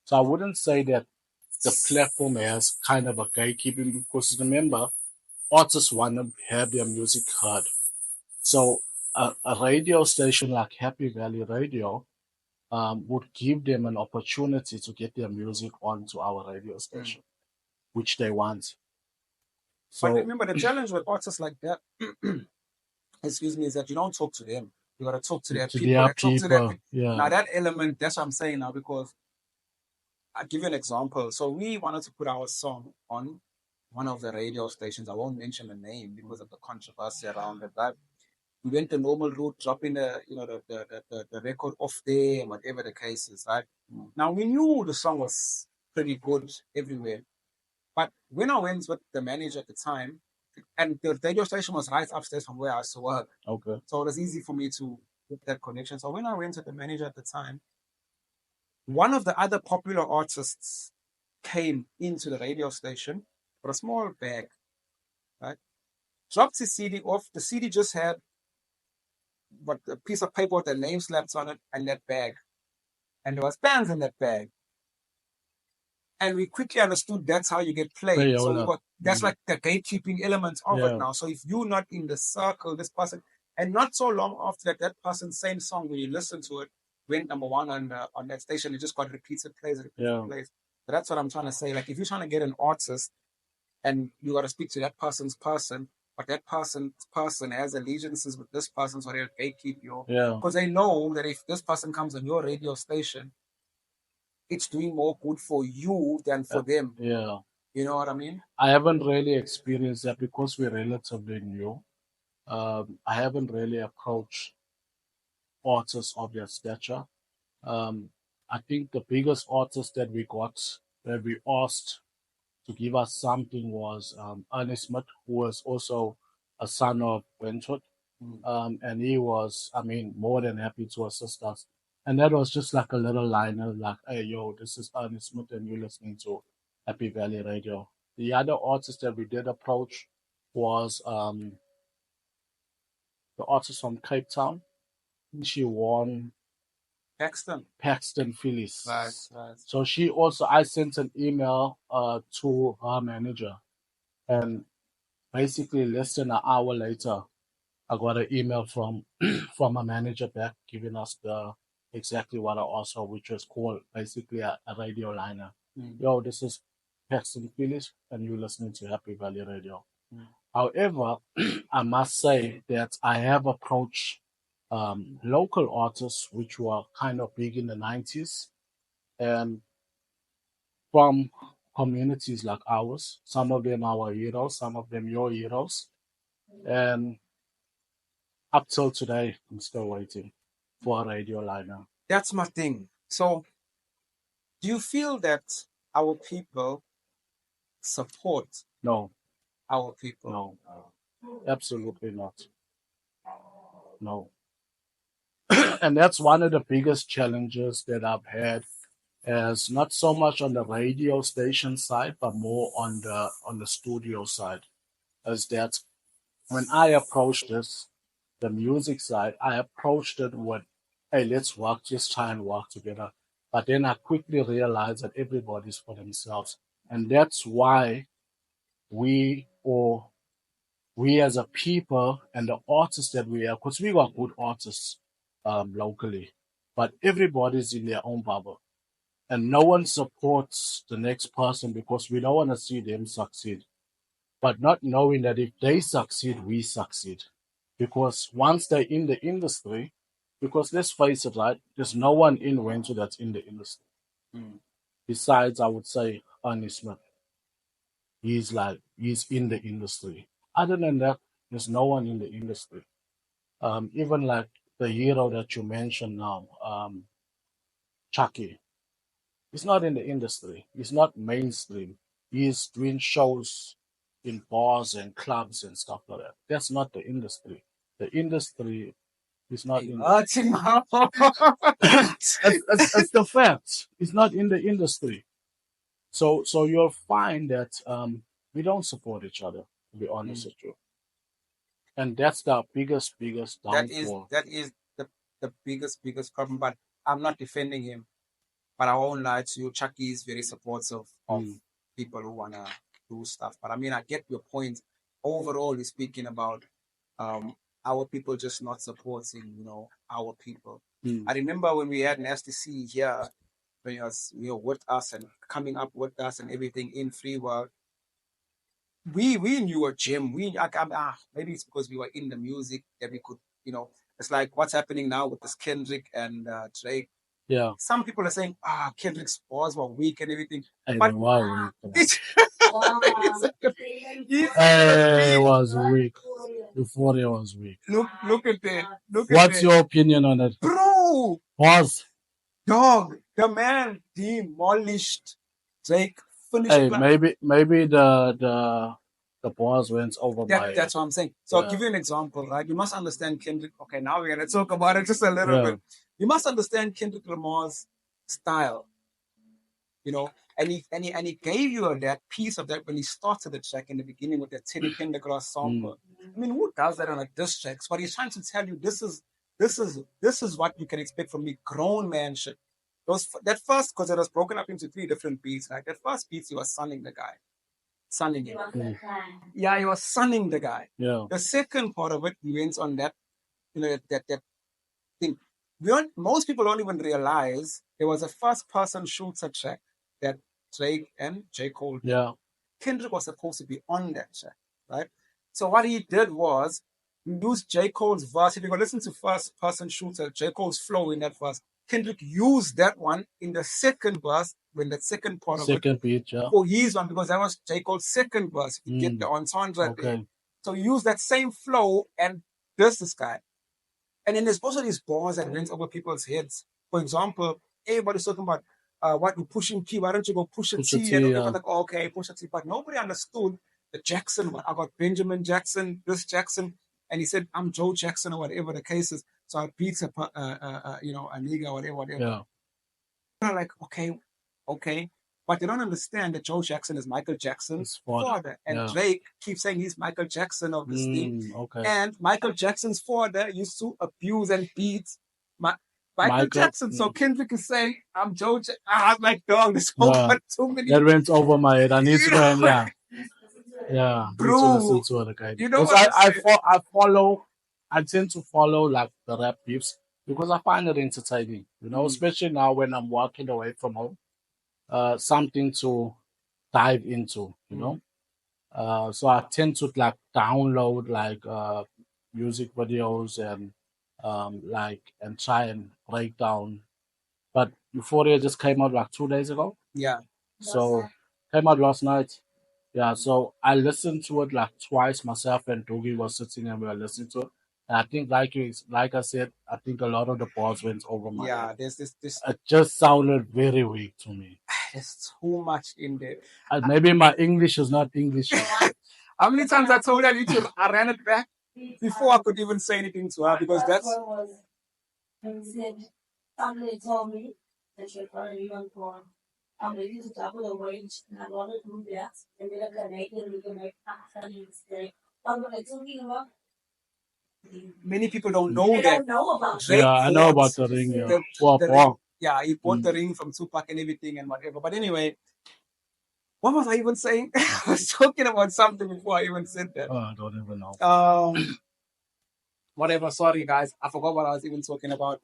So I wouldn't say that the platform has kind of a gatekeeping, because remember, artists want to have their music heard. So a radio station like Happy Valley Radio would give them an opportunity to get their music onto our radio station, which they want. But So remember, the challenge with artists like that, excuse me, is that you don't talk to them. You got to talk to their to people. their Talk to their people, yeah. Now, that element, that's what I'm saying now, because I'll give you an example. So we wanted to put our song on one of the radio stations. I won't mention the name because of the controversy around it. But we went the normal route, dropping the record off there, and whatever the case is, right? Now, we knew the song was pretty good everywhere. But when I went with the manager at the time, and the radio station was right upstairs from where I used to work. Okay. So it was easy for me to get that connection. So when I went to the manager at the time, one of the other popular artists came into the radio station with a small bag, right? Dropped his CD off. The CD just had a piece of paper with the name slapped on it and that bag. And there was bands in that bag. And we quickly understood that's how you get played. So that's like the gatekeeping element of it now. So if you're not in the circle, this person, and not so long after that, that person's same song, when you listen to it, went number one on that station. It just got repeated plays. Plays. So that's what I'm trying to say. Like, if you're trying to get an artist, and you got to speak to that person's person, but that person's person has allegiances with this person, so they'll gatekeep you. Because they know that if this person comes on your radio station, it's doing more good for you than for them. Yeah. You know what I mean? I haven't really experienced that because we're relatively new. I haven't really approached artists of that stature. I think the biggest artist that we got, that we asked to give us something, was Ernest Smith, who was also a son of Wentworth. And he was, I mean, more than happy to assist us. And that was just like a little liner, like, hey, yo, this is Ernest Smith, and you're listening to Happy Valley Radio. The other artist that we did approach was the artist from Cape Town. She won Paxton Phyllis. Right. So she also, I sent an email to her manager, and basically less than an hour later, I got an email from from a manager back giving us the exactly what I asked her, which was called basically a radio liner. Yo, this is Paxton Phyllis, and you're listening to Happy Valley Radio. However, I must say that I have approached local artists which were kind of big in the 90s, and from communities like ours. Some of them our heroes, some of them your heroes. And up till today, I'm still waiting for a radio liner. That's my thing. So, do you feel that our people support No, our people? no, absolutely not. No. And that's one of the biggest challenges that I've had, as not so much on the radio station side, but more on the studio side. Is that when I approached this, the music side, I approached it with, hey, let's work, just try and work together. But then I quickly realized that everybody's for themselves. And that's why we or we as a people and the artists that we are, because we got good artists locally, but everybody's in their own bubble. And no one supports the next person because we don't want to see them succeed. But not knowing that if they succeed, we succeed. Because once they're in the industry, because let's face it, right, there's no one in Wentu that's in the industry. Besides, I would say, Ernie Smith. He's in the industry. Other than that, there's no one in the industry. Even like the hero that you mentioned now, Chucky. He's not in the industry. He's not mainstream. He's doing shows in bars and clubs and stuff like that. That's not the industry. The industry is not in. It's the fact. It's not in the industry. So you'll find that we don't support each other, to be honest with you. And that's the biggest downfall. That is the biggest problem. But I'm not defending him. But I won't lie to you, Chucky is very supportive of people who wanna do stuff. But I mean, I get your point. Overall, you're speaking about our people just not supporting, our people. I remember when we had an STC here, when he was with us and coming up with us and everything in Free World. We knew a gym. Maybe it's because we were in the music that we could, it's like what's happening now with this Kendrick and Drake. Yeah. Some people are saying, Kendrick's bars were weak and everything. It was weak. Before it was weak. Look at that. What's your opinion on it? Bro! Pause. Dog, the man demolished Drake. Hey, maybe the bars went over by. That's what I'm saying. So I'll give you an example, right? You must understand Kendrick. Okay, now we're gonna talk about it just a little bit. You must understand Kendrick Lamar's style, and he gave you that piece of that when he started the track in the beginning with that Teddy Pendergrass sample. I mean, who does that on a diss track? But he's trying to tell you this is what you can expect from me, grown man shit. That first, because it was broken up into 3 different beats. Like that first beat, he was sunning the guy. Sunning him. Yeah, he was sunning the guy. Yeah. The second part of it, he went on that, that thing. Most people don't even realize there was a first-person shooter track that Drake and J. Cole did. Yeah. Kendrick was supposed to be on that track, right? So what he did was he used J. Cole's verse. If you go listen to first-person shooter, J. Cole's flow in that verse, Kendrick used that one in the second verse, when the second part of second beat, yeah. For his one, because that was J. Cole's second verse. You get the entendre there. So he used that same flow and this guy. And then there's also these bars that went over people's heads. For example, everybody's talking about what we're pushing P. Why don't you go push a T? And everyone's like, okay, push a T. But nobody understood the Jackson one. I got Benjamin Jackson, this Jackson, and he said, I'm Joe Jackson or whatever the case is. So I beat a nigga or whatever. Yeah. They're like, okay. But they don't understand that Joe Jackson is Michael Jackson's father. And Drake keeps saying he's Michael Jackson of this thing. Okay. And Michael Jackson's father used to abuse and beat Michael Michael. Jackson. So Kendrick is saying, I'm Joe Jackson. I'm like, dog, there's Yeah. too many. That went over my head. I need to You go and know, yeah, need to bro, listen to it again. you know Because what I'm saying? I follow, I tend to follow like the rap beefs because I find it entertaining. You know, especially now when I'm walking away from home, something to dive into. You know, so I tend to like download like music videos and like and try and break down. But Euphoria just came out like 2 days ago. Yeah. So came out last night. Yeah, so I listened to it like twice. Myself and Doogie was sitting and we were listening to it. And I think like I said, I think a lot of the balls went over my Yeah, head. there's this It just sounded very weak to me. there's too much in there. Maybe my English is not English. How many times I told her on YouTube, I ran it back before I could even say anything to her because that's Somebody told me that you're very young for they use double the wage and I want to do that and then I'm naked we can make mistake. I'm like talking about many people don't know they that don't know about Drake Yeah, I know about bought the ring. Yeah, the, Wow, the ring. wow. Yeah, he bought the ring from Tupac and everything and whatever. But anyway, what was I even saying? I was talking about something before I even said that. I don't even know. Whatever. Sorry, guys. I forgot what I was even talking about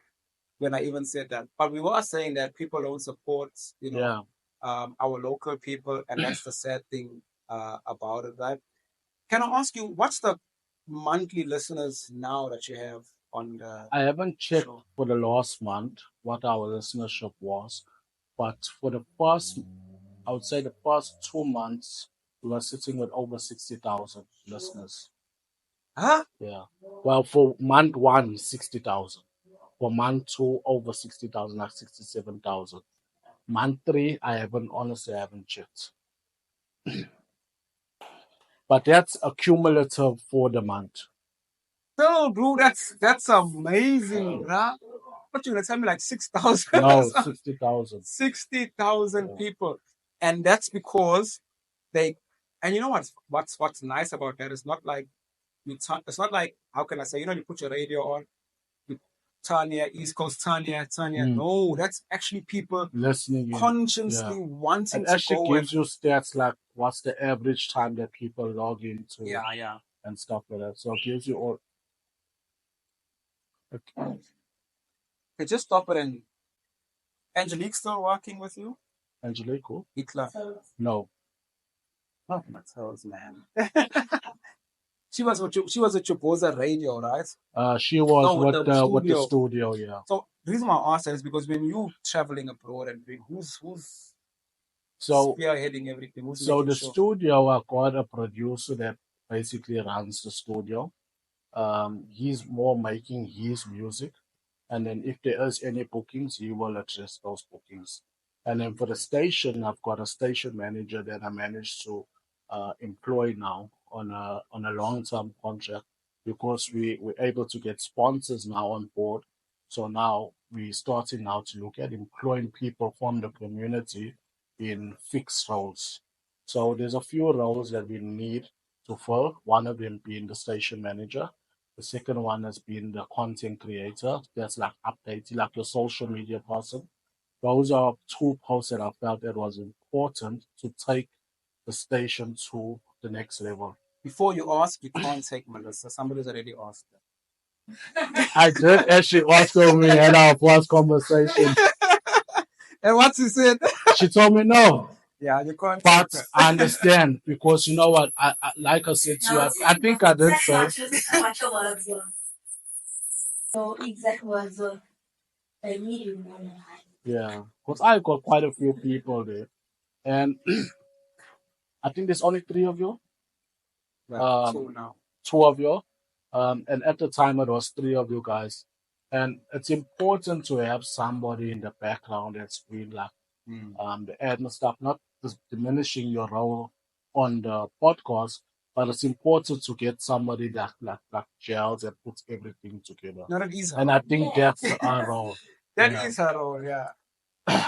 when I even said that. But we were saying that people don't support, Yeah. our local people, and that's the sad thing about it, right? Can I ask you, what's the monthly listeners now that you have on the I haven't checked show? for the last month what our listenership was, but for the past, I would say the past 2 months, we were sitting with over 60,000 listeners. Huh? Yeah. Well, for month one, 60,000. For month two, over 60,000, like 67,000. Month three, honestly, I haven't checked. But that's accumulative for the month. No, bro, that's amazing, bruh. What you gonna tell me like 6,000? No, 60,000. 60,000 Yeah. people. And that's because they and you know what's nice about that? It's not like it's not like, how can I say, you put your radio on, you Tanya, East Coast Tanya. No, that's actually people Listening in. consciously Yeah. wanting It to actually go and gives you stats like what's the average time that people log into yeah. and stuff like that. So it gives you all. Okay, just stop it. And Angelique still working with you? Angelique, who? Hitler. No. Oh, my toes, man. She was with your Boza radio, right? She was No, with the with the studio. studio, yeah. So the reason why I asked that is because when you traveling abroad and who's So spearheading everything, who's so making the sure? studio, I got a producer that basically runs the studio. He's more making his music, and then if there is any bookings, he will address those bookings. And then for the station, I've got a station manager that I managed to employ now on a long term contract because we're able to get sponsors now on board. So now we're starting now to look at employing people from the community in fixed roles. So there's a few roles that we need to fill. One of them being the station manager. The second one has been the content creator. That's like updating, like your social media person. Those are two posts that I felt that was important to take the station to the next level. Before you ask, you can't take Melissa. Somebody's already asked her. I did actually ask her when we had our first conversation. And what she said? She told me no. Yeah, you can't But take her. I understand because you know what? I like I said to you, I think I did say. so exact words they need Yeah, because I got quite a few people there, and I think there's only three of you. Well, two now. Two of you. And at the time it was three of you guys. And it's important to have somebody in the background that's been like the admin stuff, not just diminishing your role on the podcast, but it's important to get somebody that like gels and puts everything together. No, that is her And role. I think that's our role. That Yeah. is her role, yeah.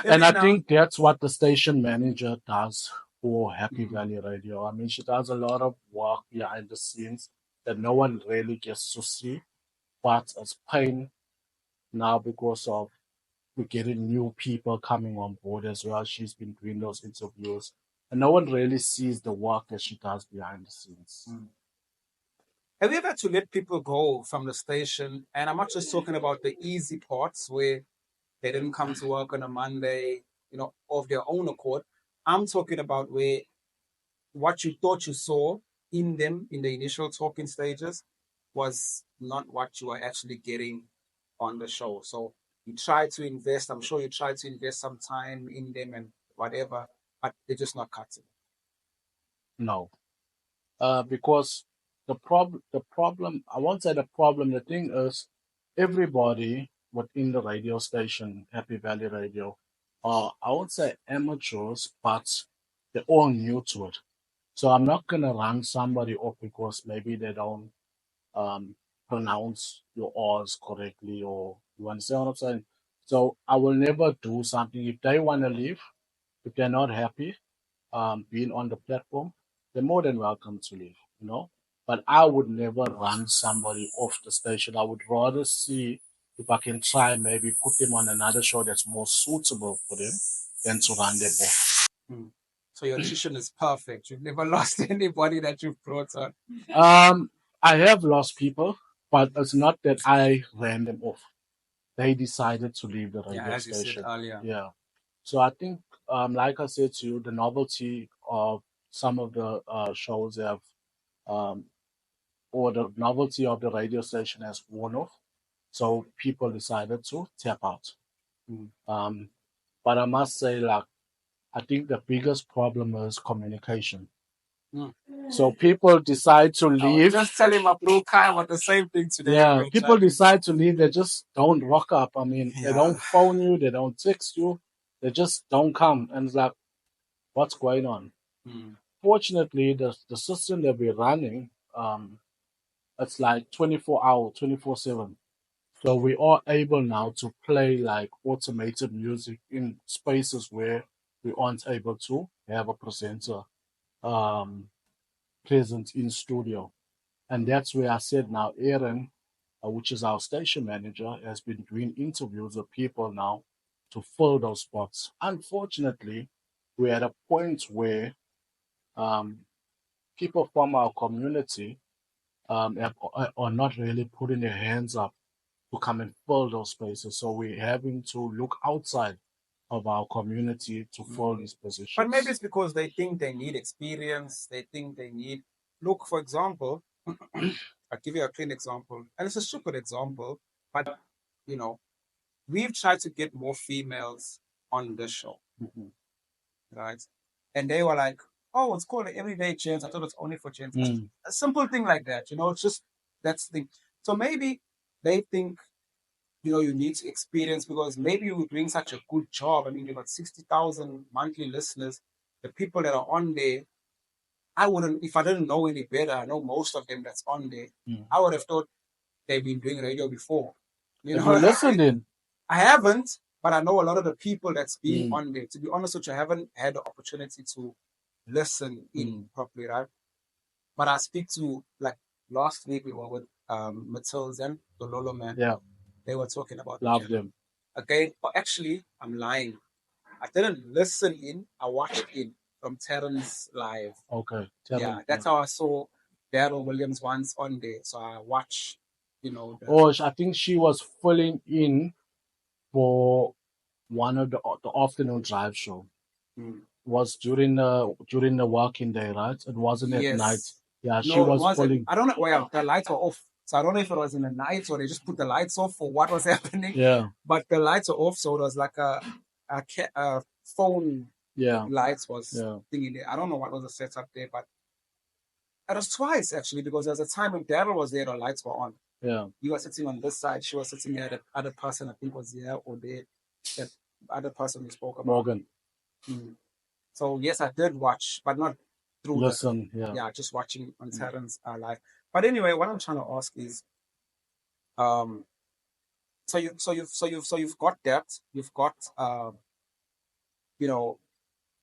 And I think that's what the station manager does for Happy Valley Radio. I mean, she does a lot of work behind the scenes that no one really gets to see, but it's pain now because of we're getting new people coming on board as well. She's been doing those interviews, and no one really sees the work that she does behind the scenes. Have you ever had to let people go from the station? And I'm not just talking about the easy parts where they didn't come to work on a Monday, of their own accord. I'm talking about where what you thought you saw in them in the initial talking stages was not what you were actually getting on the show. So you try to invest, I'm sure you try to invest some time in them and whatever, but they're just not cutting. No, because the problem, I won't say the problem. The thing is, everybody within the radio station, Happy Valley Radio, I won't say amateurs, but they're all new to it. So I'm not gonna run somebody off because maybe they don't um, pronounce your R's correctly, or you understand what I'm saying. So I will never do something if they want to leave. If they're not happy being on the platform, they're more than welcome to leave. But I would never run somebody off the station. I would rather see if I can try maybe put them on another show that's more suitable for them than to run them off. So your attrition is perfect. You've never lost anybody that you've brought on. I have lost people, but it's not that I ran them off. They decided to leave the radio As you said station. earlier. Yeah. So I think, like I said to you, the novelty of some of the shows have, um, or the novelty of the radio station has worn off. So people decided to tap out. Um, but I must say, like, I think the biggest problem is communication. So people decide to I was leave. just telling my blue Kai about the same thing today. Yeah, We were people chatting. decide to leave. They just don't rock up. I mean, they Yeah. don't phone you. They don't text you. They just don't come. And it's like, what's going on? Fortunately, the system that we're running, it's like 24 hour, 24/7. So we are able now to play like automated music in spaces where we aren't able to have a presenter um, present in studio. And that's where I said now, Aaron, which is our station manager, has been doing interviews with people now to fill those spots. Unfortunately, we're at a point where um, people from our community are not really putting their hands up to come and fill those spaces. So we're having to look outside of our community to fill these positions. But maybe it's because they think they need experience. They think they need. Look, for example, I'll give you a clean example, and it's a stupid example, but we've tried to get more females on this show, right? And they were like, "Oh, it's called an everyday chance. I thought it's only for gents." A simple thing like that, it's just that's the thing. So maybe they think you need experience because maybe you're doing such a good job. I mean, you've got 60,000 monthly listeners. The people that are on there, I wouldn't, if I didn't know any better, I know most of them that's on there, I would have thought they've been doing radio before. Have you listened in? I haven't, but I know a lot of the people that's been on there. To be honest with you, I haven't had the opportunity to listen in properly, right? But I speak to, like, last week we were with Matilda and the Lolo man. Yeah. They were talking about Love them. Okay, but actually, I'm lying. I didn't listen in. I watched in from Terrence live. Okay. Yeah, that's how I saw Daryl Williams once on there. So I watched, I think she was filling in for one of the afternoon drive show. Was during the working day, right? It wasn't at night. Yeah, she was filling. I don't know. Well, the lights were off. So I don't know if it was in the night or they just put the lights off or what was happening. Yeah. But the lights were off, so it was like a phone lights was thingy there. I don't know what was the setup there, but it was twice actually because there was a time when Daryl was there, the lights were on. Yeah. You were sitting on this side, she was sitting there, the other person I think was here or there. That other person we spoke about. Morgan. So yes, I did watch, but not through listen. Just watching on Terrence live. But anyway, what I'm trying to ask is, so you've got that, you've got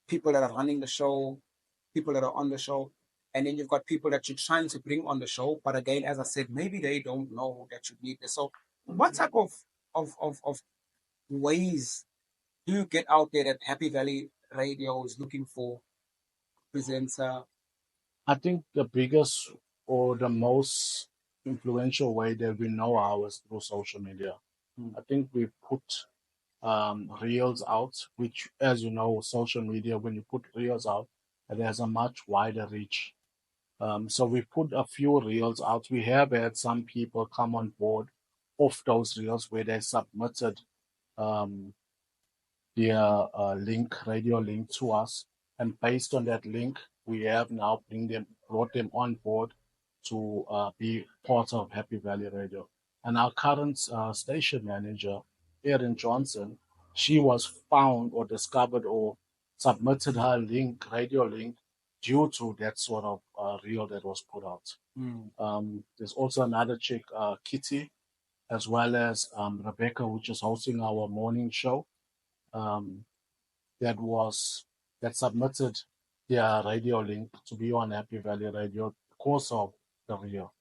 people that are running the show, people that are on the show, and then you've got people that you're trying to bring on the show. But again, as I said, maybe they don't know that you need this. So what type of of ways do you get out there that Happy Valley Radio is looking for presenter? I think the biggest or the most influential way that we know how is through social media. I think we put reels out, which, as you know, social media, when you put reels out, it has a much wider reach. So we put a few reels out. We have had some people come on board off those reels where they submitted um, their radio link to us. And based on that link, we have now brought them on board to be part of Happy Valley Radio. And our current station manager, Erin Johnson, she was found or discovered or submitted her radio link, due to that sort of reel that was put out. There's also another chick, Kitty, as well as Rebecca, which is hosting our morning show. Um, that was that submitted their radio link to be on Happy Valley Radio because of the reel.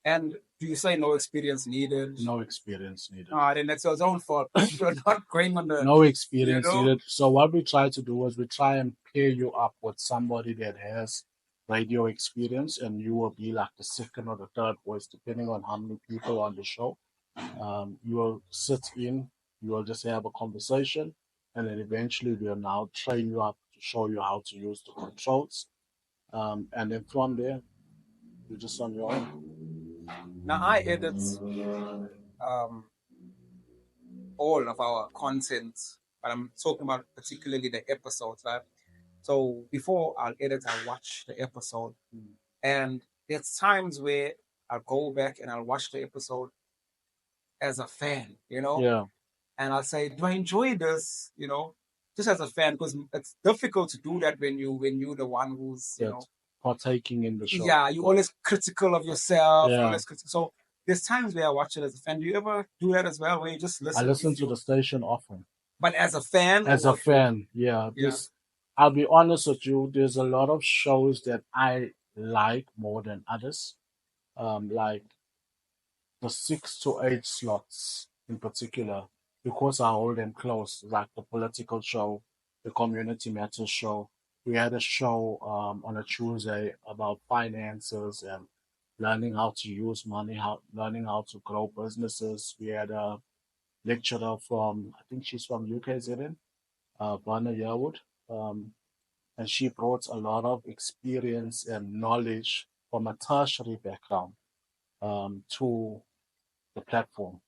And do you say no experience needed? No experience needed. Then that's your own fault. You're not going on the No experience you know? needed. So what we try to do is we try and pair you up with somebody that has radio experience, and you will be like the second or the third voice, depending on how many people on the show. You will sit in, you will just have a conversation, and then eventually we'll now train you up to show you how to use the controls. And then from there, you're just on your own. Now I edit all of our content, but I'm talking about particularly the episodes, right? So before I'll edit, I'll watch the episode. And there's times where I'll go back and I'll watch the episode as a fan, Yeah, and I'll say, do I enjoy this? Just as a fan, because it's difficult to do that when you're the one who's, partaking in the show. yeah, you're always critical of yourself. Yeah. Always critical. So there's times where I watch it as a fan. Do you ever do that as well, where you just listen? I listen to the station often. But as a fan? As a fan, yeah. I'll be honest with you, there's a lot of shows that I like more than others. Like the 6 to 8 slots in particular, because I hold them close, like the political show, the community matters show. We had a show on a Tuesday about finances and learning how to use money, learning how to grow businesses. We had a lecturer from, I think she's from UK, Zerin, Vanna Yearwood. And she brought a lot of experience and knowledge from a tertiary background to the platform,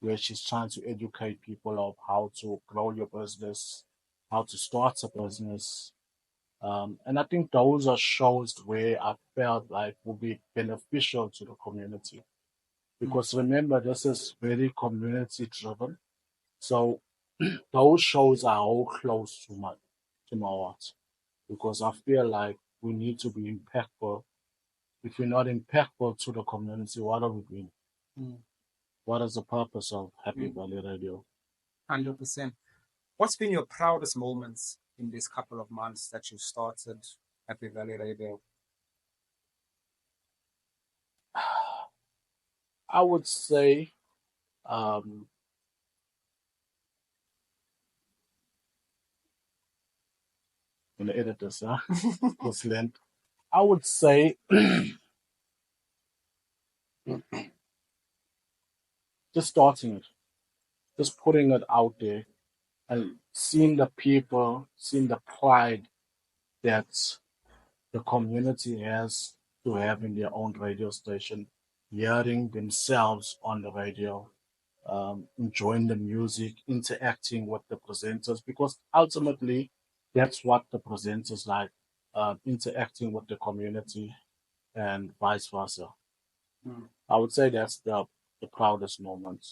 where she's trying to educate people of how to grow your business, how to start a business. And I think those are shows where I felt like would be beneficial to the community. Because remember, this is very community driven. So those shows are all close to my heart. Because I feel like we need to be impactful. If we're not impactful to the community, what are we doing? What is the purpose of Happy Valley Radio? 100%. What's been your proudest moments in these couple of months that you started Happy Valley Radio? I would say in the editors, was lent. I would say just starting it, just putting it out there, and seeing the people, seeing the pride that the community has to have in their own radio station, hearing themselves on the radio, enjoying the music, interacting with the presenters, because ultimately that's what the presenters like, interacting with the community and vice versa. I would say that's the proudest moment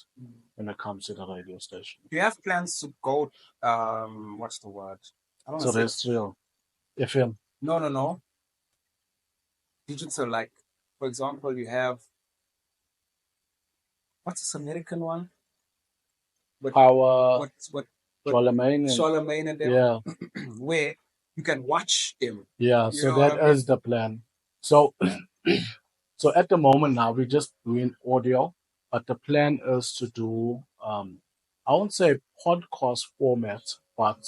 when it comes to the radio station. Do you have plans to go, what's the word? Terrestrial, FM? No. Digital, like, for example, you have, what's this American one? Power, what Charlemagne and them, yeah. where you can watch them. Yeah, so that is the plan. So, so at the moment now, we're just doing audio. but the plan is to do, I won't say podcast format, but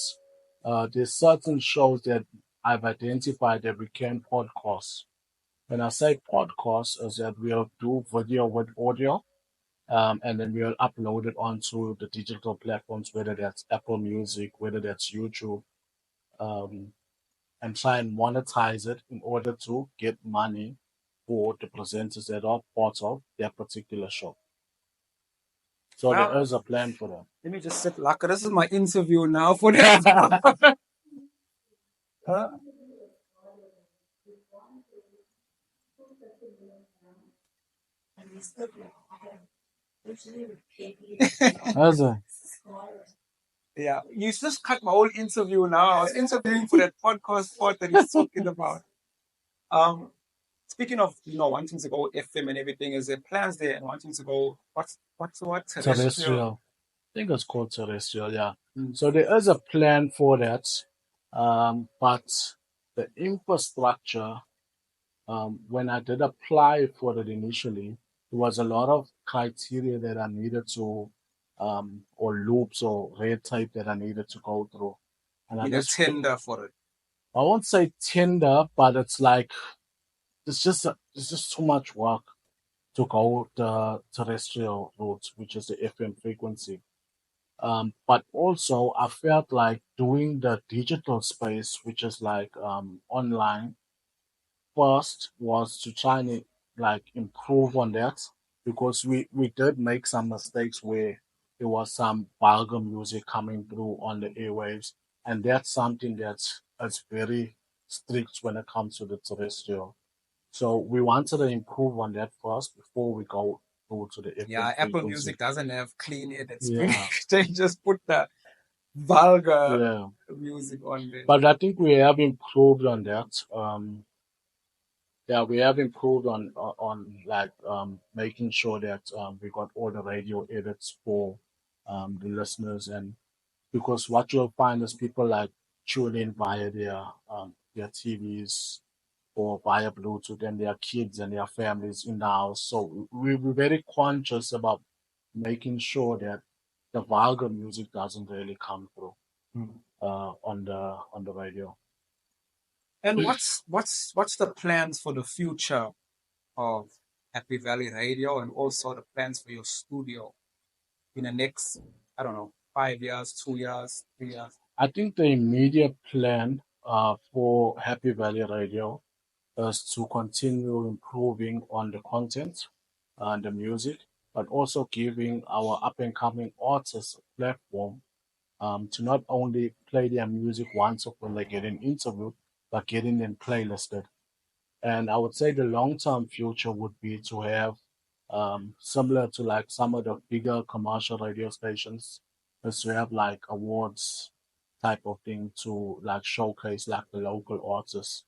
there's certain shows that I've identified that we can podcast. When I say podcast, is that we'll do video with audio, and then we'll upload it onto the digital platforms, whether that's Apple Music, whether that's YouTube, um, and try and monetize it in order to get money for the presenters that are part of their particular show. So there Well, is a plan for that. let me just sit like this is my interview now for that. Huh? That's a, Yeah, you just cut my whole interview now. I was interviewing for that podcast part that he's talking about. Um, Speaking of wanting to go FM and everything, is there plans there and wanting to go what terrestrial? terrestrial. I think it's called terrestrial, yeah. Mm. So there is a plan for that, but the infrastructure, when I did apply for it initially, there was a lot of criteria that I needed to, or loops or red tape that I needed to go through. And I In a just, tender for it. I won't say tender, but it's like, it's just too much work to go the terrestrial route, which is the FM frequency. But also I felt like doing the digital space, which is like online, first was to try and like improve on that because we did make some mistakes where there was some vulgar music coming through on the airwaves, and that's something that's very strict when it comes to the terrestrial. So we wanted to improve on that first before we go through to the Yeah, FM Apple frequency. Music doesn't have clean air that's Yeah, they just put the vulgar yeah. music on there. But I think we have improved on that. Yeah, we have improved on like making sure that we got all the radio edits for the listeners, and because what you'll find is people like tune in via their TVs or via Bluetooth, and their kids and their families in the house. So we're very conscious about making sure that the vulgar music doesn't really come through Mm. on the radio. And what's the plans for the future of Happy Valley Radio and also the plans for your studio in the next, I don't know, 5 years, 2 years, 3 years? I think the immediate plan for Happy Valley Radio is to continue improving on the content and the music, but also giving our up and coming artists a platform to not only play their music once off when they get an interview, but getting them playlisted. And I would say the long term future would be to have similar to like some of the bigger commercial radio stations, is to have like awards type of thing to like showcase like the local artists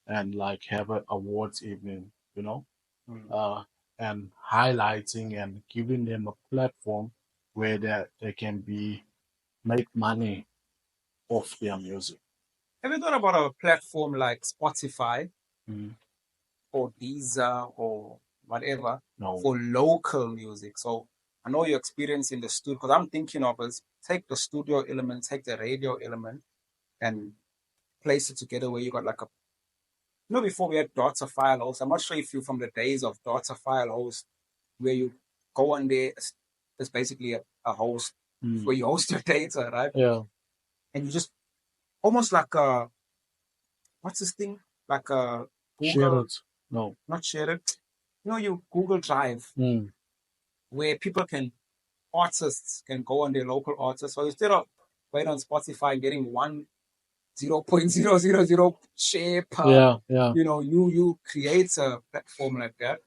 and like have an awards evening, you know, Mm. and highlighting and giving them a platform where they can be make money off their music. Have you thought about a platform like Spotify Mm, or Deezer or whatever no. for local music? So I know your experience in the studio, because I'm thinking of is take the studio element, take the radio element, and place it together where you got like a, before we had data file host. I'm not sure if you're from the days of data file host where you go on there. It's basically a host Mm, where you host your data, right? yeah. And you just almost like a, what's this thing? Like a Share Google, it. No. not share it. You Google Drive Mm, where artists can go on their local artists. So instead of waiting on Spotify and getting 1.000 share per, yeah, yeah. you create a platform like that.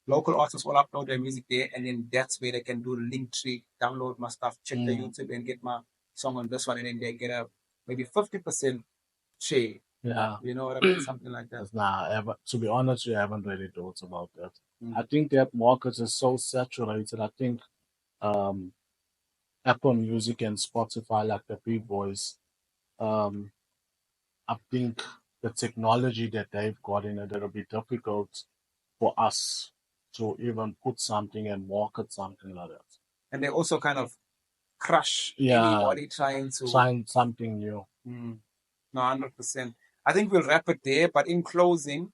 Local artists will upload their music there, and then that's where they can do the link tree, download my stuff, check the Mm, YouTube, and get my song on this one, and then they get a maybe 50% share. yeah. You know what I mean? Something like that. That's to be honest, you haven't really thought about that. Mm. I think that market is so saturated. I think um, Apple Music and Spotify, like the big boys, um, I think the technology that they've got in it, it'll be difficult for us to even put something and market something like that. And they also kind of crush Yeah, anybody trying to trying something new. No, 100%. I think we'll wrap it there. But in closing,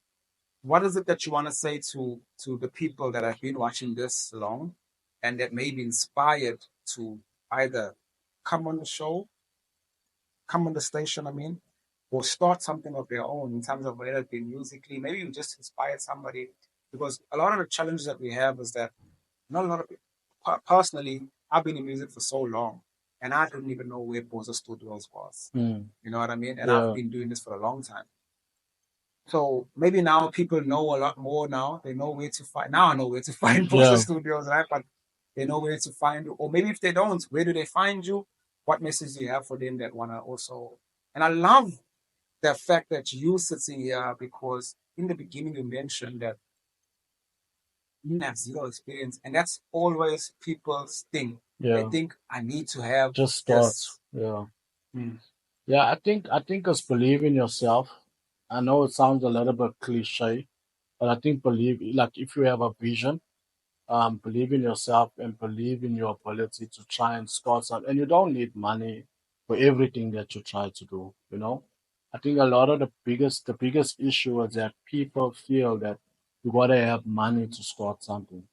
what is it that you want to say to the people that have been watching this long and that may be inspired to either come on the show, come on the station, or start something of their own in terms of whether it be musically, maybe you just inspired somebody. Because a lot of the challenges that we have is that not a lot of people, personally, I've been in music for so long and I didn't even know where Boza Studios was. Mm. You know what I mean? And Yeah. I've been doing this for a long time. So maybe now people know a lot more now. They know where to find. Now I know where to find Boza Yeah. Studios, right? But they know where to find you. Or maybe if they don't, where do they find you? What message do you have for them that want to also... And I love the fact that you sitting here because in the beginning you mentioned that you have zero experience. And that's always people's thing. Yeah. They think I need to have Just start. this. Yeah. Mm. Yeah, I think it's believe in yourself. I know it sounds a little bit cliche, but I think like if you have a vision, believe in yourself and believe in your ability to try and start something. And you don't need money for everything that you try to do, you know? I think a lot of the biggest issue is that people feel that you gotta have money to start something.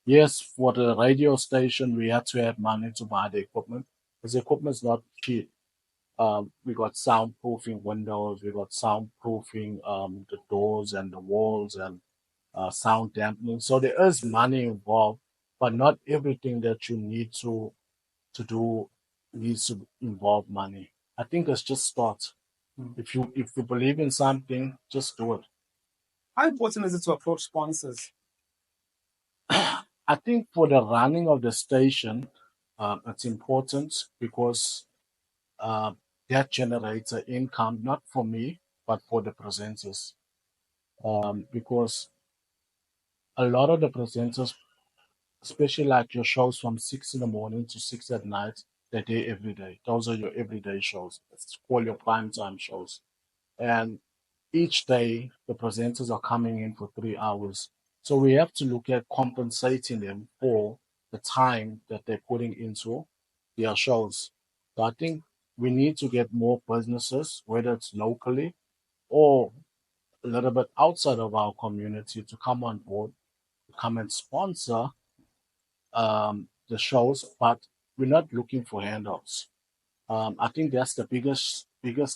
Yes, for the radio station we had to have money to buy the equipment. Because the equipment's not cheap. We got soundproofing windows, we got soundproofing the doors and the walls and sound dampening. So there is money involved, but not everything that you need to do needs to involve money. I think it's just start. Mm. If you believe in something, just do it. How important is it to approach sponsors? I think for the running of the station, it's important because uh, that generates an income not for me but for the presenters. Because a lot of the presenters, especially like your shows from 6 in the morning to 6 at night, they're there every day. Those are your everyday shows. It's called your prime time shows. And each day the presenters are coming in for 3 hours. So we have to look at compensating them for the time that they're putting into their shows. So I think we need to get more businesses, whether it's locally or a little bit outside of our community, to come on board, to come and sponsor the shows, but we're not looking for handouts. I think that's the biggest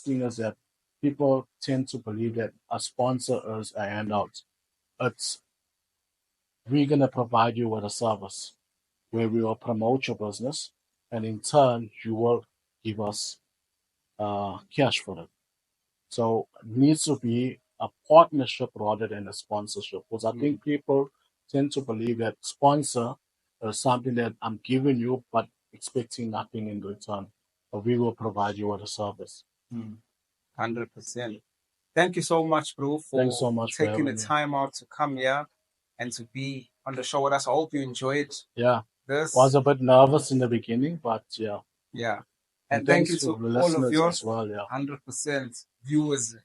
thing is that people tend to believe that a sponsor is a handout. It's we're gonna provide you with a service where we will promote your business, and in turn you will give us cash for it. So it needs to be a partnership rather than a sponsorship, because I think people tend to believe that sponsor is something that I'm giving you but expecting nothing in return. But we will provide you with a service. 100%. Thank you so much, bro, for Thanks so much for taking the having me. time out to come here and to be on the show with us. I hope you enjoyed Yeah, this. was a bit nervous in the beginning, but yeah. Yeah. And And thank you thanks to to the all of listeners you, as well. Yeah, 100% viewers.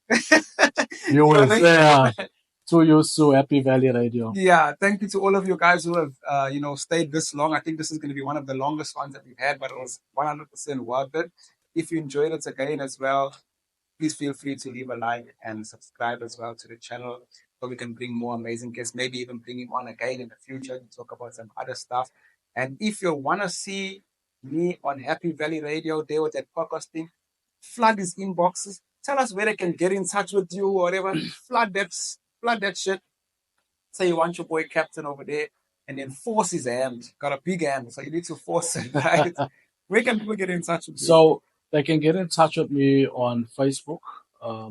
viewers. Yeah, too used to Happy Valley Radio. Yeah, thank you to all of you guys who have, stayed this long. I think this is going to be one of the longest ones that we've had, but it was 100% worth it. If you enjoyed it again as well, please feel free to leave a like and subscribe as well to the channel so we can bring more amazing guests, maybe even bring him on again in the future to talk about some other stuff. And if you want to see me on Happy Valley Radio there with that podcast thing, flood his inboxes. Tell us where they can get in touch with you or whatever. flood that shit. Say you want your boy Captain over there and then force his hand. Got a big hand, so you need to force it, right? Where can people get in touch with you? So they can get in touch with me on Facebook. I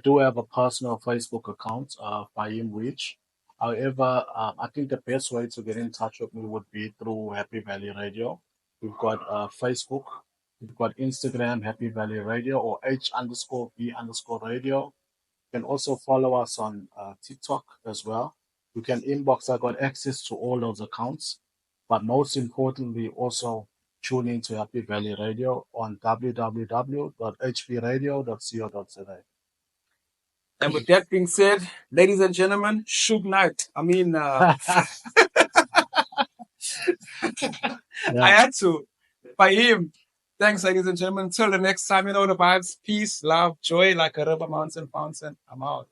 do have a personal Facebook account, Fahim Reach. However, I think the best way to get in touch with me would be through Happy Valley Radio. We've got Facebook, we've got Instagram, Happy Valley Radio, or H_V_radio. You can also follow us on TikTok as well. You can inbox. I got access to all those accounts. But most importantly, also tune into Happy Valley Radio on www.hvradio.co.za. And with that being said, ladies and gentlemen, Shug Knight. I mean, I Yeah. had to. By him. Thanks, ladies and gentlemen. Until the next time, you know the vibes. Peace, love, joy, like a river, mountain, fountain. I'm out.